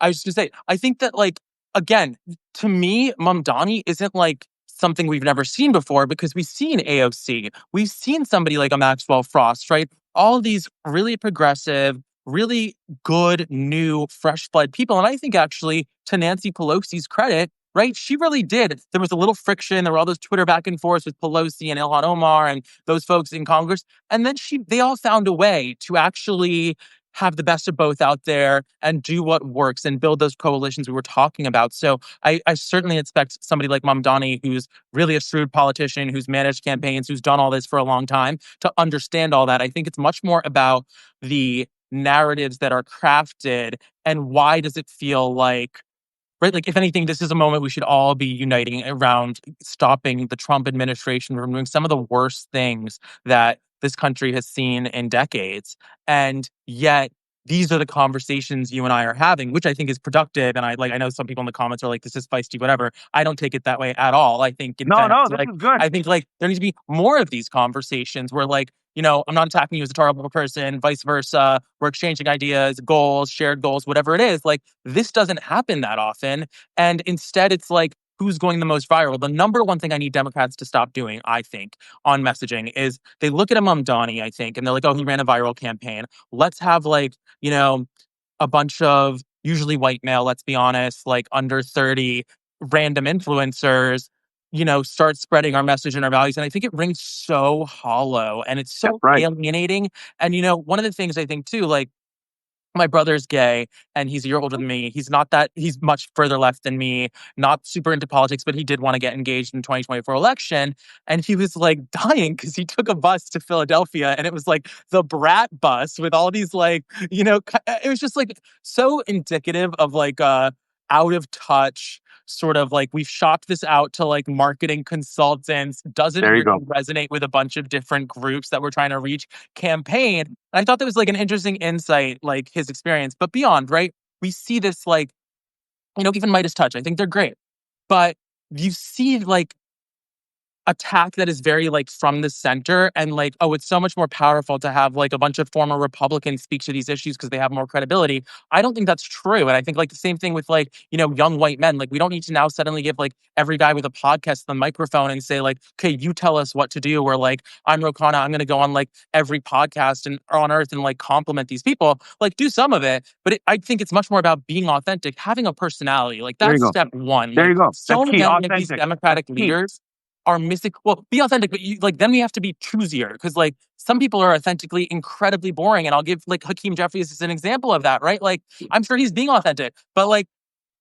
I was just gonna say, I think that again, to me, Mamdani isn't something we've never seen before because we've seen AOC. We've seen somebody like a Maxwell Frost, right? All these really progressive, really good, new, fresh blood people. And I think actually, to Nancy Pelosi's credit, right, she really did. There was a little friction. There were all those Twitter back and forth with Pelosi and Ilhan Omar and those folks in Congress. And then they all found a way to actually have the best of both out there and do what works and build those coalitions we were talking about. So I certainly expect somebody like Mamdani, who's really a shrewd politician, who's managed campaigns, who's done all this for a long time, to understand all that. I think it's much more about the narratives that are crafted and why does it feel like, right? Like, if anything, this is a moment we should all be uniting around stopping the Trump administration from doing some of the worst things that this country has seen in decades. And yet, these are the conversations you and I are having, which I think is productive. And I know some people in the comments are like, this is feisty, whatever. I don't take it that way at all. I think, in fact, No, this is good. I think there needs to be more of these conversations where I'm not attacking you as a terrible person, vice versa. We're exchanging ideas, goals, shared goals, whatever it is. This doesn't happen that often. And instead, it's who's going the most viral. The number one thing I need Democrats to stop doing, I think, on messaging is they look at a Mamdani, I think, and they're like, oh, he ran a viral campaign. Let's have a bunch of usually white male, let's be honest, under 30 random influencers start spreading our message and our values. And I think it rings so hollow and it's so alienating. And, one of the things I think too, my brother's gay and he's a year older than me. He's much further left than me, not super into politics, but he did want to get engaged in the 2024 election. And he was dying because he took a bus to Philadelphia and it was the brat bus with all these it was just so indicative of out of touch, sort of we've shopped this out to marketing consultants, doesn't really resonate with a bunch of different groups that we're trying to reach campaign. And I thought that was an interesting insight, his experience. But beyond, right, we see this even Midas Touch. I think they're great. but you see like attack that is very like from the center and like, oh, it's so much more powerful to have like a bunch of former Republicans speak to these issues because they have more credibility. I don't think that's true. And I think like the same thing with like, young white men. Like we don't need to now suddenly give like every guy with a podcast the microphone and say like, okay, you tell us what to do. Or like, I'm Rokana, I'm gonna go on like every podcast and on earth and like compliment these people. Like do some of it. But I think it's much more about being authentic, having a personality. Like There you that's go. step one. There Like you go. so That's key. many of these Authentic. That's Democratic key. leaders are missing. Well, be authentic, but then we have to be choosier because like some people are authentically incredibly boring. And I'll give like Hakeem Jeffries as an example of that, right? Like I'm sure he's being authentic, but like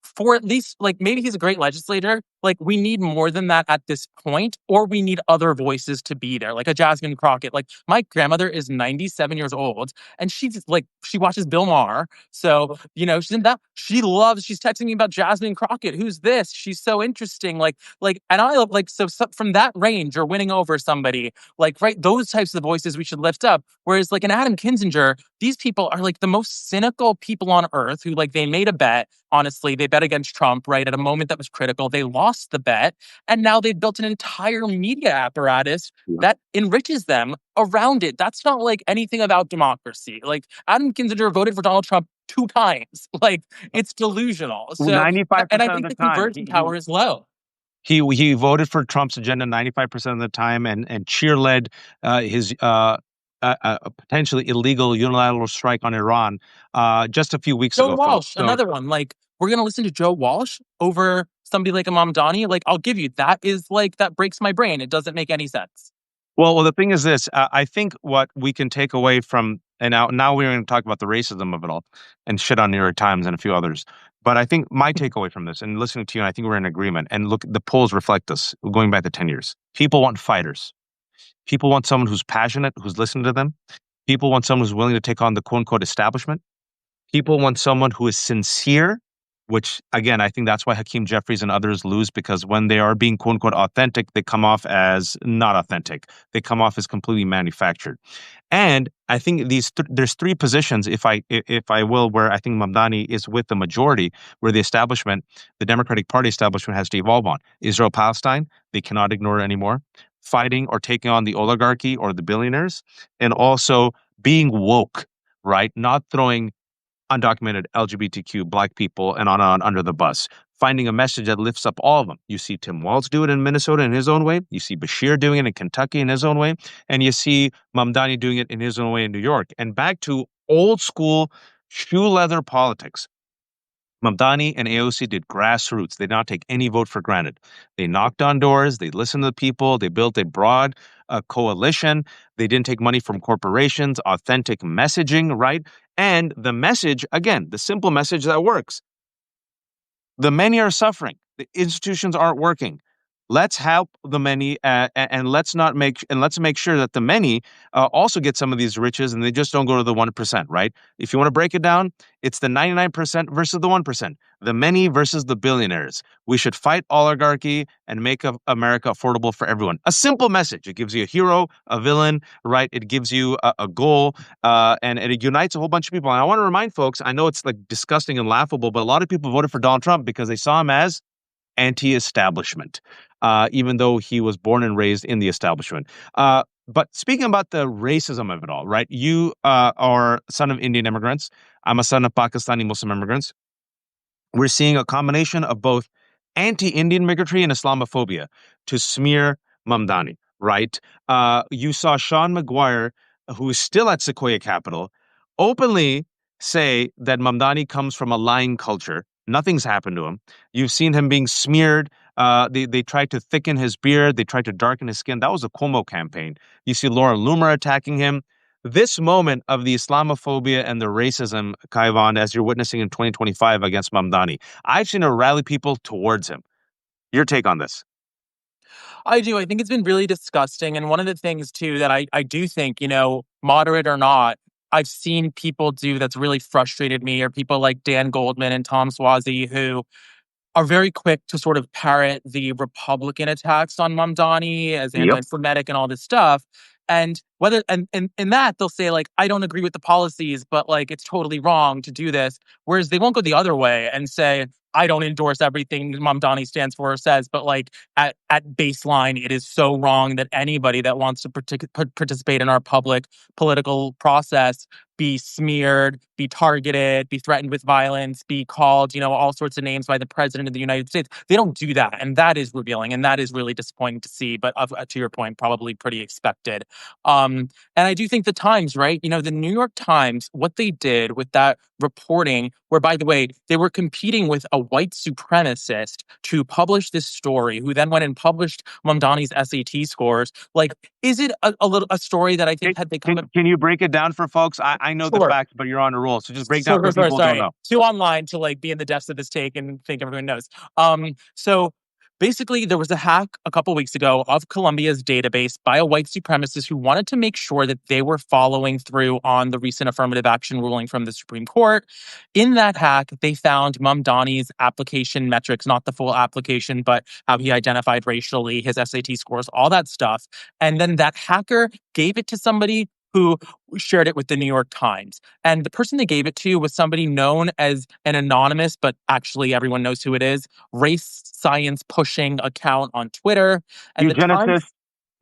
for at least like maybe he's a great legislator. Like we need more than that at this point, or we need other voices to be there, like a Jasmine Crockett. Like my grandmother is 97 years old and she's like, she watches Bill Maher. So, she's in that. She's texting me about Jasmine Crockett. Who's this? She's so interesting. And I love so from that range, you're winning over somebody. Like, right, those types of voices we should lift up. Whereas like an Adam Kinzinger, these people are like the most cynical people on earth who like they made a bet. Honestly, they bet against Trump, right? At a moment that was critical. They lost the bet. And now they've built an entire media apparatus that enriches them around it. That's not like anything about democracy. Like Adam Kinzinger voted for Donald Trump 2 times. Like it's delusional. So, and I 95% of think the the time. conversion power is low. He voted for Trump's agenda 95% of the time and cheerled his potentially illegal unilateral strike on Iran just a few weeks Joe ago, folks. Walsh, So, another one. Like we're gonna listen to Joe Walsh over somebody like a Mamdani. Like I'll give you that is like that breaks my brain. It doesn't make any sense. well, the thing is this: I think what we can take away from, and now we're going to talk about the racism of it all, and shit on New York Times and a few others. But I think my takeaway from this, and listening to you, and I think we're in agreement. And look, the polls reflect this. Going back to 10 years, people want fighters. People want someone who's passionate, who's listening to them. People want someone who's willing to take on the quote unquote establishment. People want someone who is sincere, which again, I think that's why Hakeem Jeffries and others lose because when they are being quote unquote authentic, they come off as not authentic. They come off as completely manufactured. And I think there's three positions, if I will, where I think Mamdani is with the majority, where the establishment, the Democratic Party establishment, has to evolve on. Israel-Palestine, they cannot ignore it anymore. Fighting or taking on the oligarchy or the billionaires, and also being woke, right? Not throwing undocumented LGBTQ Black people and on under the bus. Finding a message that lifts up all of them. You see Tim Walz do it in Minnesota in his own way. You see Bashir doing it in Kentucky in his own way. And you see Mamdani doing it in his own way in New York. And back to old school shoe leather politics. Mamdani and AOC did grassroots. They did not take any vote for granted. They knocked on doors. They listened to the people. They built a broad coalition. They didn't take money from corporations, authentic messaging, right? And the message, again, the simple message that works. The many are suffering. The institutions aren't working. Let's help the many, and let's make sure that the many also get some of these riches, and they just don't go to the 1%. Right? If you want to break it down, it's the 99% versus the 1%. The many versus the billionaires. We should fight oligarchy and make America affordable for everyone. A simple message. It gives you a hero, a villain, right? It gives you a goal, and it unites a whole bunch of people. And I want to remind folks. I know it's like disgusting and laughable, but a lot of people voted for Donald Trump because they saw him as anti-establishment, even though he was born and raised in the establishment. But speaking about the racism of it all, right? You are a son of Indian immigrants. I'm a son of Pakistani Muslim immigrants. We're seeing a combination of both anti-Indian bigotry and Islamophobia to smear Mamdani, right? You saw Sean McGuire, who is still at Sequoia Capital, openly say that Mamdani comes from a lying culture. Nothing's happened to him. You've seen him being smeared. They tried to thicken his beard. They tried to darken his skin. That was a Cuomo campaign. You see Laura Loomer attacking him. This moment of the Islamophobia and the racism, Kaivan, as you're witnessing in 2025 against Mamdani, I've seen it rally people towards him. Your take on this? I do. I think it's been really disgusting. And one of the things, too, that I do think, moderate or not, I've seen people do that's really frustrated me are people like Dan Goldman and Tom Swazi who are very quick to sort of parrot the Republican attacks on Mamdani as Yep. anti-Semitic and all this stuff. And whether and in that they'll say like, I don't agree with the policies, but like it's totally wrong to do this. Whereas they won't go the other way and say, I don't endorse everything Mamdani stands for or says, but like at baseline, it is so wrong that anybody that wants to participate in our public political process be smeared, be targeted, be threatened with violence, be called, all sorts of names by the president of the United States. They don't do that. And that is revealing. And that is really disappointing to see. But to your point, probably pretty expected. And I do think the Times, right? The New York Times, what they did with that reporting, where, by the way, they were competing with a white supremacist to publish this story, who then went and published Mamdani's SAT scores. Like, is it a story that I think had become Can you break it down for folks? I know the Sure. facts, but you're on a roll, so just break down Sure, for sure, people who don't sorry. know. Too online to like be in the depths of this take and think everyone knows. So basically, there was a hack a couple weeks ago of Columbia's database by a white supremacist who wanted to make sure that they were following through on the recent affirmative action ruling from the Supreme Court. In that hack, they found Mamdani's application metrics, not the full application, but how he identified racially, his SAT scores, all that stuff. And then that hacker gave it to somebody who shared it with the New York Times. And the person they gave it to was somebody known as an anonymous, but actually everyone knows who it is, race science pushing account on Twitter. And the Times, Eugenicist,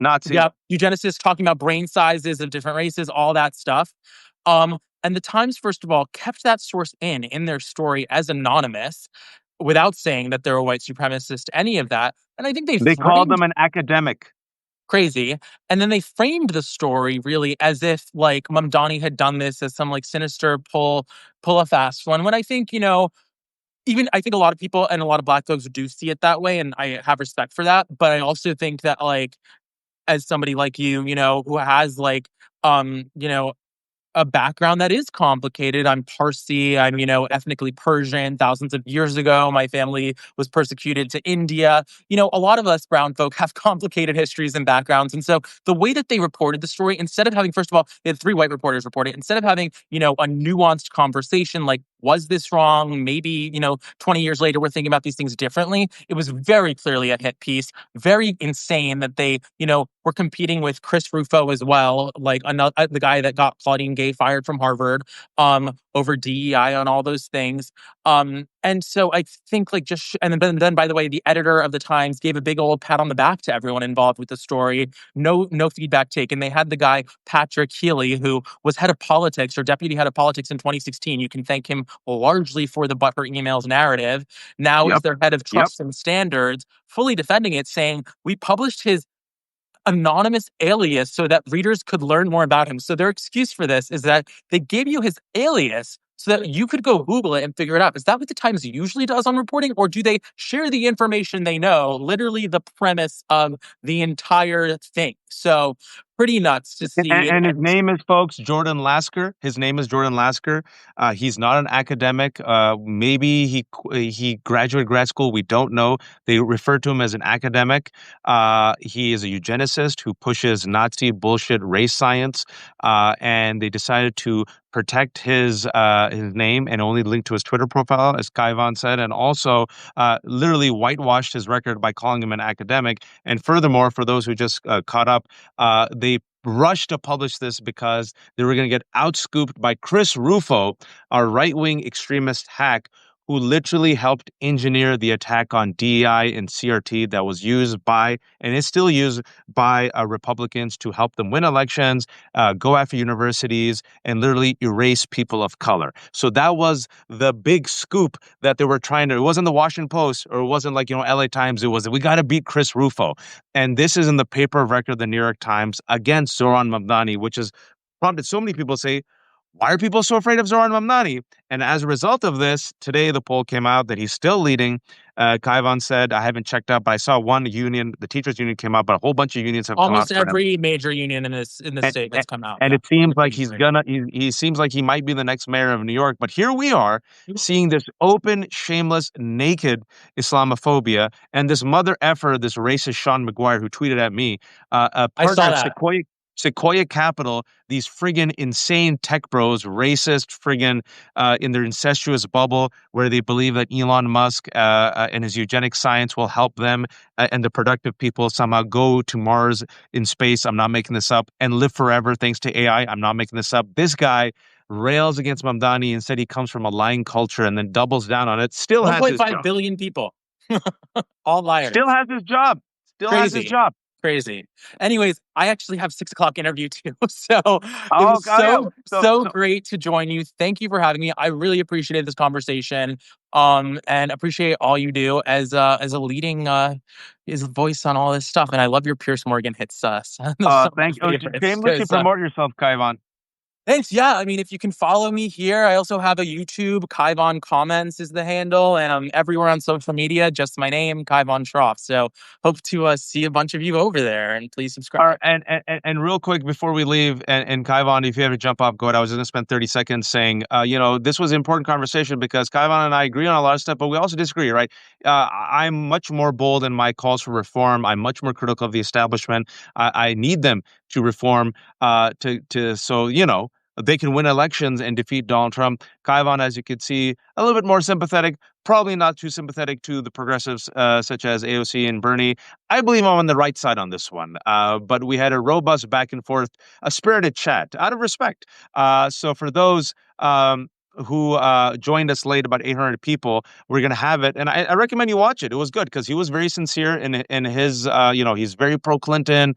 Nazi. yeah, eugenicists talking about brain sizes of different races, all that stuff. And the Times, first of all, kept that source in their story as anonymous without saying that they're a white supremacist, any of that. And I think they They called framed them an academic. crazy. And then they framed the story really as if like Mamdani had done this as some like sinister pull a fast one. When I think, even I think a lot of people and a lot of Black folks do see it that way, and I have respect for that. But I also think that like as somebody like who has like a background that is complicated. I'm Parsi. I'm, ethnically Persian. Thousands of years ago, my family was persecuted to India. A lot of us brown folk have complicated histories and backgrounds. And so the way that they reported the story, instead of having, first of all, they had 3 white reporters report it, instead of having, a nuanced conversation like, was this wrong? Maybe, 20 years later, we're thinking about these things differently. It was very clearly a hit piece, very insane that they, were competing with Chris Rufo as well, like the guy that got Claudine Gay fired from Harvard, over DEI on all those things. And so I think like and then by the way, the editor of the Times gave a big old pat on the back to everyone involved with the story. No feedback taken. They had the guy Patrick Healy, who was head of politics or deputy head of politics in 2016. You can thank him largely for the Butler emails narrative. Now is their head of trust and standards, fully defending it, saying we published his anonymous alias so that readers could learn more about him. So their excuse for this is that they gave you his alias so that you could go Google it and figure it out. Is that what the Times usually does on reporting? Or do they share the information they know, literally the premise of the entire thing? So pretty nuts to see. And his name is, folks, Jordan Lasker. His name is Jordan Lasker. He's not an academic. Maybe he graduated grad school. We don't know. They refer to him as an academic. He is a eugenicist who pushes Nazi bullshit race science. And they decided to protect his name and only link to his Twitter profile, as Kaivan said, and also literally whitewashed his record by calling him an academic. And furthermore, for those who just caught up, they rushed to publish this because they were going to get outscooped by Chris Rufo, our right-wing extremist hack, who literally helped engineer the attack on DEI and CRT that was used by, and is still used by, Republicans to help them win elections, go after universities, and literally erase people of color. So that was the big scoop that they were trying to, it wasn't the Washington Post, or it wasn't like, LA Times, it was, we got to beat Chris Rufo. And this is in the paper of record, the New York Times, against Zohran Mamdani, which has prompted so many people to say, why are people so afraid of Zohran Mamdani? And as a result of this, today the poll came out that he's still leading. Kaivan said, I haven't checked out, but I saw one union, the teachers union came out, but a whole bunch of unions have come out Almost for him. every major union in the state has come out. And it seems like he seems like he might be the next mayor of New York. But here we are seeing this open, shameless, naked Islamophobia, and this mother effer, this racist Sean McGuire who tweeted at me, a I partner saw of that. Sequoia. Sequoia Capital, these friggin' insane tech bros, racist friggin' in their incestuous bubble where they believe that Elon Musk and his eugenic science will help them and the productive people somehow go to Mars in space. I'm not making this up, and live forever thanks to AI. I'm not making this up. This guy rails against Mamdani and said he comes from a lying culture and then doubles down on it. Still has his 1.5 job. billion people, all liars. Still has his job. Still has his Crazy. job. Crazy. Anyways, I actually have 6 o'clock interview too. So it Oh, was oh yeah. so great to join you. Thank you for having me. I really appreciated this conversation. And appreciate all you do as a leading as a voice on all this stuff. And I love your Pierce Morgan hits. Those are some of my Thank you. favorites. Shamelessly promote yourself, Kaivan. Thanks. Yeah. I mean, if you can follow me here, I also have a YouTube. Kaivan Comments is the handle. And I'm everywhere on social media. Just my name, Kaivan Shroff. So hope to see a bunch of you over there. And please All right, subscribe. and real quick before we leave, and Kaivan, if you ever jump off, go ahead. I was just going to spend 30 seconds saying, this was an important conversation because Kaivan and I agree on a lot of stuff, but we also disagree, right? I'm much more bold in my calls for reform. I'm much more critical of the establishment. I need them to reform, so they can win elections and defeat Donald Trump. Kaivan, as you could see, a little bit more sympathetic, probably not too sympathetic to the progressives such as AOC and Bernie. I believe I'm on the right side on this one, but we had a robust back and forth, a spirited chat out of respect. So for those who joined us late, about 800 people, we're going to have it. And I recommend you watch it. It was good because he was very sincere in his, he's very pro-Clinton,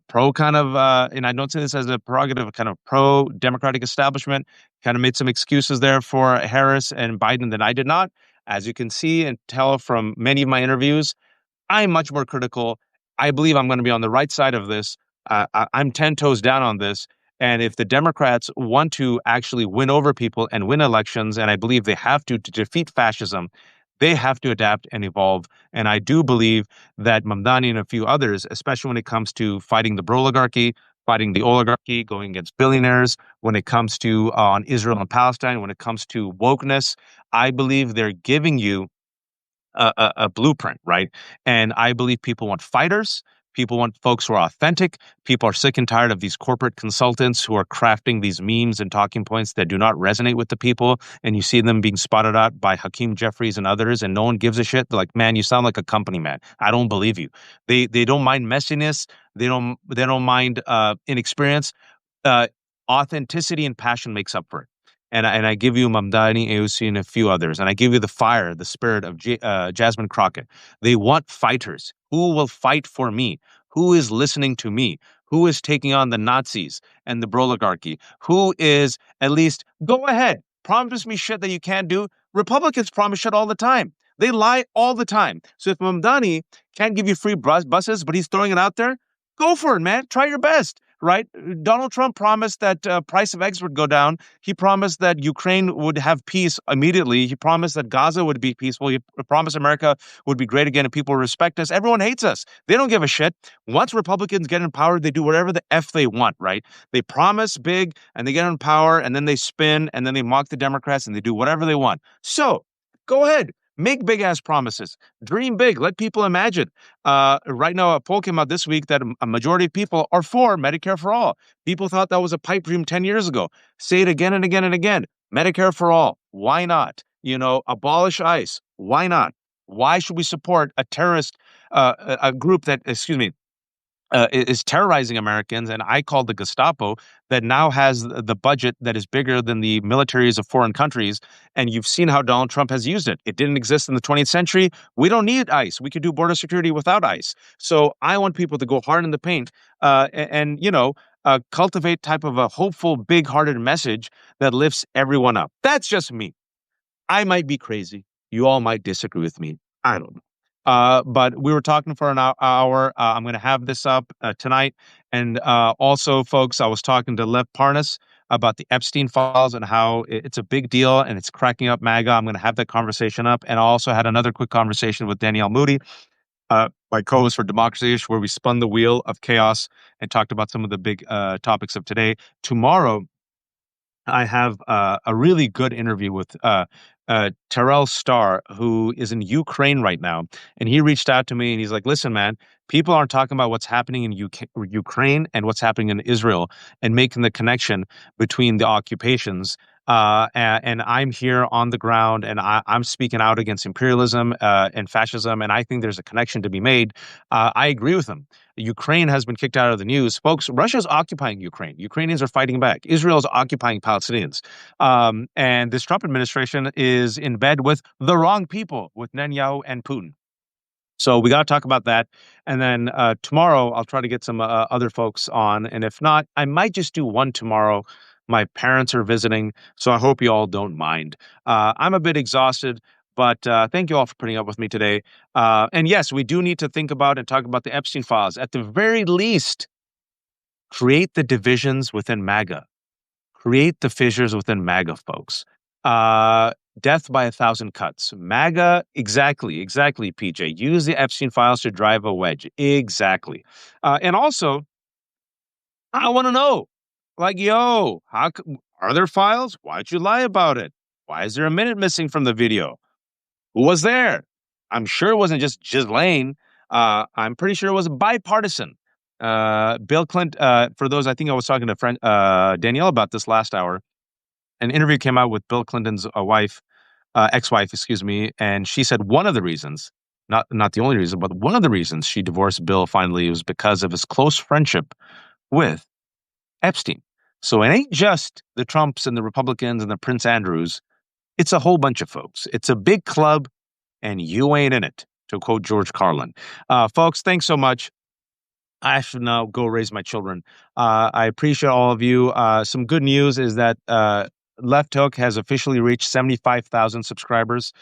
pro kind of, and I don't say this as a prerogative, kind of pro-democratic establishment, kind of made some excuses there for Harris and Biden that I did not. As you can see and tell from many of my interviews, I'm much more critical. I believe I'm going to be on the right side of this. I'm 10 toes down on this. And if the Democrats want to actually win over people and win elections, and I believe they have to defeat fascism, they have to adapt and evolve. And I do believe that Mamdani and a few others, especially when it comes to fighting the oligarchy, fighting the oligarchy, going against billionaires, when it comes to on Israel and Palestine, when it comes to wokeness, I believe they're giving you a blueprint, right? And I believe people want fighters. People want folks who are authentic. People are sick and tired of these corporate consultants who are crafting these memes and talking points that do not resonate with the people. And you see them being spotted out by Hakeem Jeffries and others, and no one gives a shit. They're like, man, you sound like a company man. I don't believe you. They don't mind messiness. They don't mind inexperience. Uh, Authenticity and passion makes up for it. And I give you Mamdani, AOC, and a few others. And I give you the fire, the spirit of Jasmine Crockett. They want fighters. Who will fight for me? Who is listening to me? Who is taking on the Nazis and the oligarchy? Who is at least, go ahead, promise me shit that you can't do. Republicans promise shit all the time. They lie all the time. So if Mamdani can't give you free buses, but he's throwing it out there, go for it, man. Try your best. Right? Donald Trump promised that price of eggs would go down. He promised that Ukraine would have peace immediately. He promised that Gaza would be peaceful. He promised America would be great again and people would respect us. Everyone hates us. They don't give a shit. Once Republicans get in power, they do whatever the F they want, right? They promise big and they get in power and then they spin and then they mock the Democrats and they do whatever they want. So go ahead. Make big ass promises. Dream big. Let people imagine. Right now, a poll came out this week that a majority of people are for Medicare for all. People thought that was a pipe dream 10 years ago. Say it again and again and again. Medicare for all. Why not? Abolish ICE. Why not? Why should we support a terrorist, a group that, excuse me, is terrorizing Americans, and I call the Gestapo, that now has the budget that is bigger than the militaries of foreign countries. And you've seen how Donald Trump has used it. It didn't exist in the 20th century. We don't need ICE. We could do border security without ICE. So I want people to go hard in the paint cultivate type of a hopeful, big-hearted message that lifts everyone up. That's just me. I might be crazy. You all might disagree with me. I don't know. But we were talking for an hour. I'm going to have this up tonight. And also, folks, I was talking to Lev Parnas about the Epstein files and how it's a big deal and it's cracking up MAGA. I'm going to have that conversation up. And I also had another quick conversation with Danielle Moody, my co-host for Democracy-ish, where we spun the wheel of chaos and talked about some of the big topics of today. Tomorrow, I have a really good interview with Terrell Starr, who is in Ukraine right now, and he reached out to me and he's like, "Listen, man, people aren't talking about what's happening in Ukraine and what's happening in Israel, and making the connection between the occupations." And I'm here on the ground, and I'm speaking out against imperialism and fascism, and I think there's a connection to be made. I agree with him. Ukraine has been kicked out of the news, folks. Russia's occupying Ukraine. Ukrainians are fighting back. Israel's occupying Palestinians. And this Trump administration is in bed with the wrong people, with Netanyahu and Putin. So we got to talk about that. And then tomorrow, I'll try to get some other folks on. And if not, I might just do one tomorrow. My parents are visiting, so I hope you all don't mind. I'm a bit exhausted, but thank you all for putting up with me today. And yes, we do need to think about and talk about the Epstein files. At the very least, create the divisions within MAGA. Create the fissures within MAGA, folks. Death by a thousand cuts. MAGA, exactly, PJ. Use the Epstein files to drive a wedge. Exactly. And also, I want to know, like, yo, are there files? Why'd you lie about it? Why is there a minute missing from the video? Who was there? I'm sure it wasn't just Ghislaine. I'm pretty sure it was bipartisan. Bill Clinton, for those, I think I was talking to friend Danielle about this last hour. An interview came out with Bill Clinton's ex-wife, excuse me, and she said one of the reasons, not the only reason, but one of the reasons she divorced Bill finally was because of his close friendship with Epstein. So it ain't just the Trumps and the Republicans and the Prince Andrews. It's a whole bunch of folks. It's a big club, and you ain't in it, to quote George Carlin. Folks, thanks so much. I should now go raise my children. I appreciate all of you. Some good news is that Left Hook has officially reached 75,000 subscribers.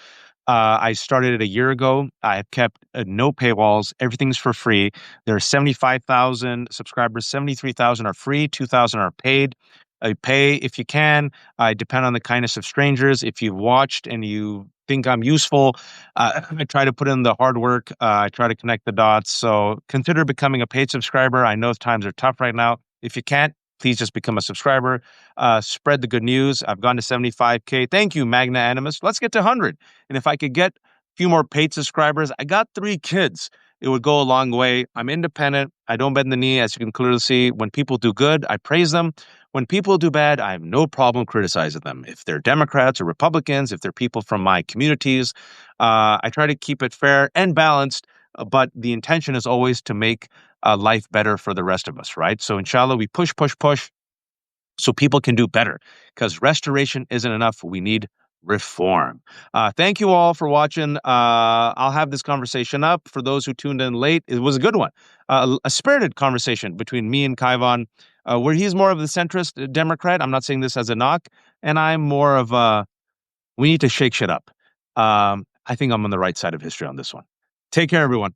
I started it a year ago. I have kept no paywalls. Everything's for free. There are 75,000 subscribers. 73,000 are free. 2,000 are paid. I pay if you can. I depend on the kindness of strangers. If you've watched and you think I'm useful, I try to put in the hard work. I try to connect the dots. So consider becoming a paid subscriber. I know times are tough right now. If you can't, please just become a subscriber. Spread the good news. I've gone to 75K. Thank you, Magna Animus. Let's get to 100. And if I could get a few more paid subscribers, I got 3 kids. It would go a long way. I'm independent. I don't bend the knee, as you can clearly see. When people do good, I praise them. When people do bad, I have no problem criticizing them. If they're Democrats or Republicans, if they're people from my communities, I try to keep it fair and balanced. But the intention is always to make life better for the rest of us, right? So inshallah, we push so people can do better, because restoration isn't enough. We need reform. Thank you all for watching. I'll have this conversation up for those who tuned in late. It was a good one, a spirited conversation between me and Kaivan, where he's more of the centrist Democrat. I'm not saying this as a knock, and I'm more of we need to shake shit up. I think I'm on the right side of history on this one. Take care, everyone.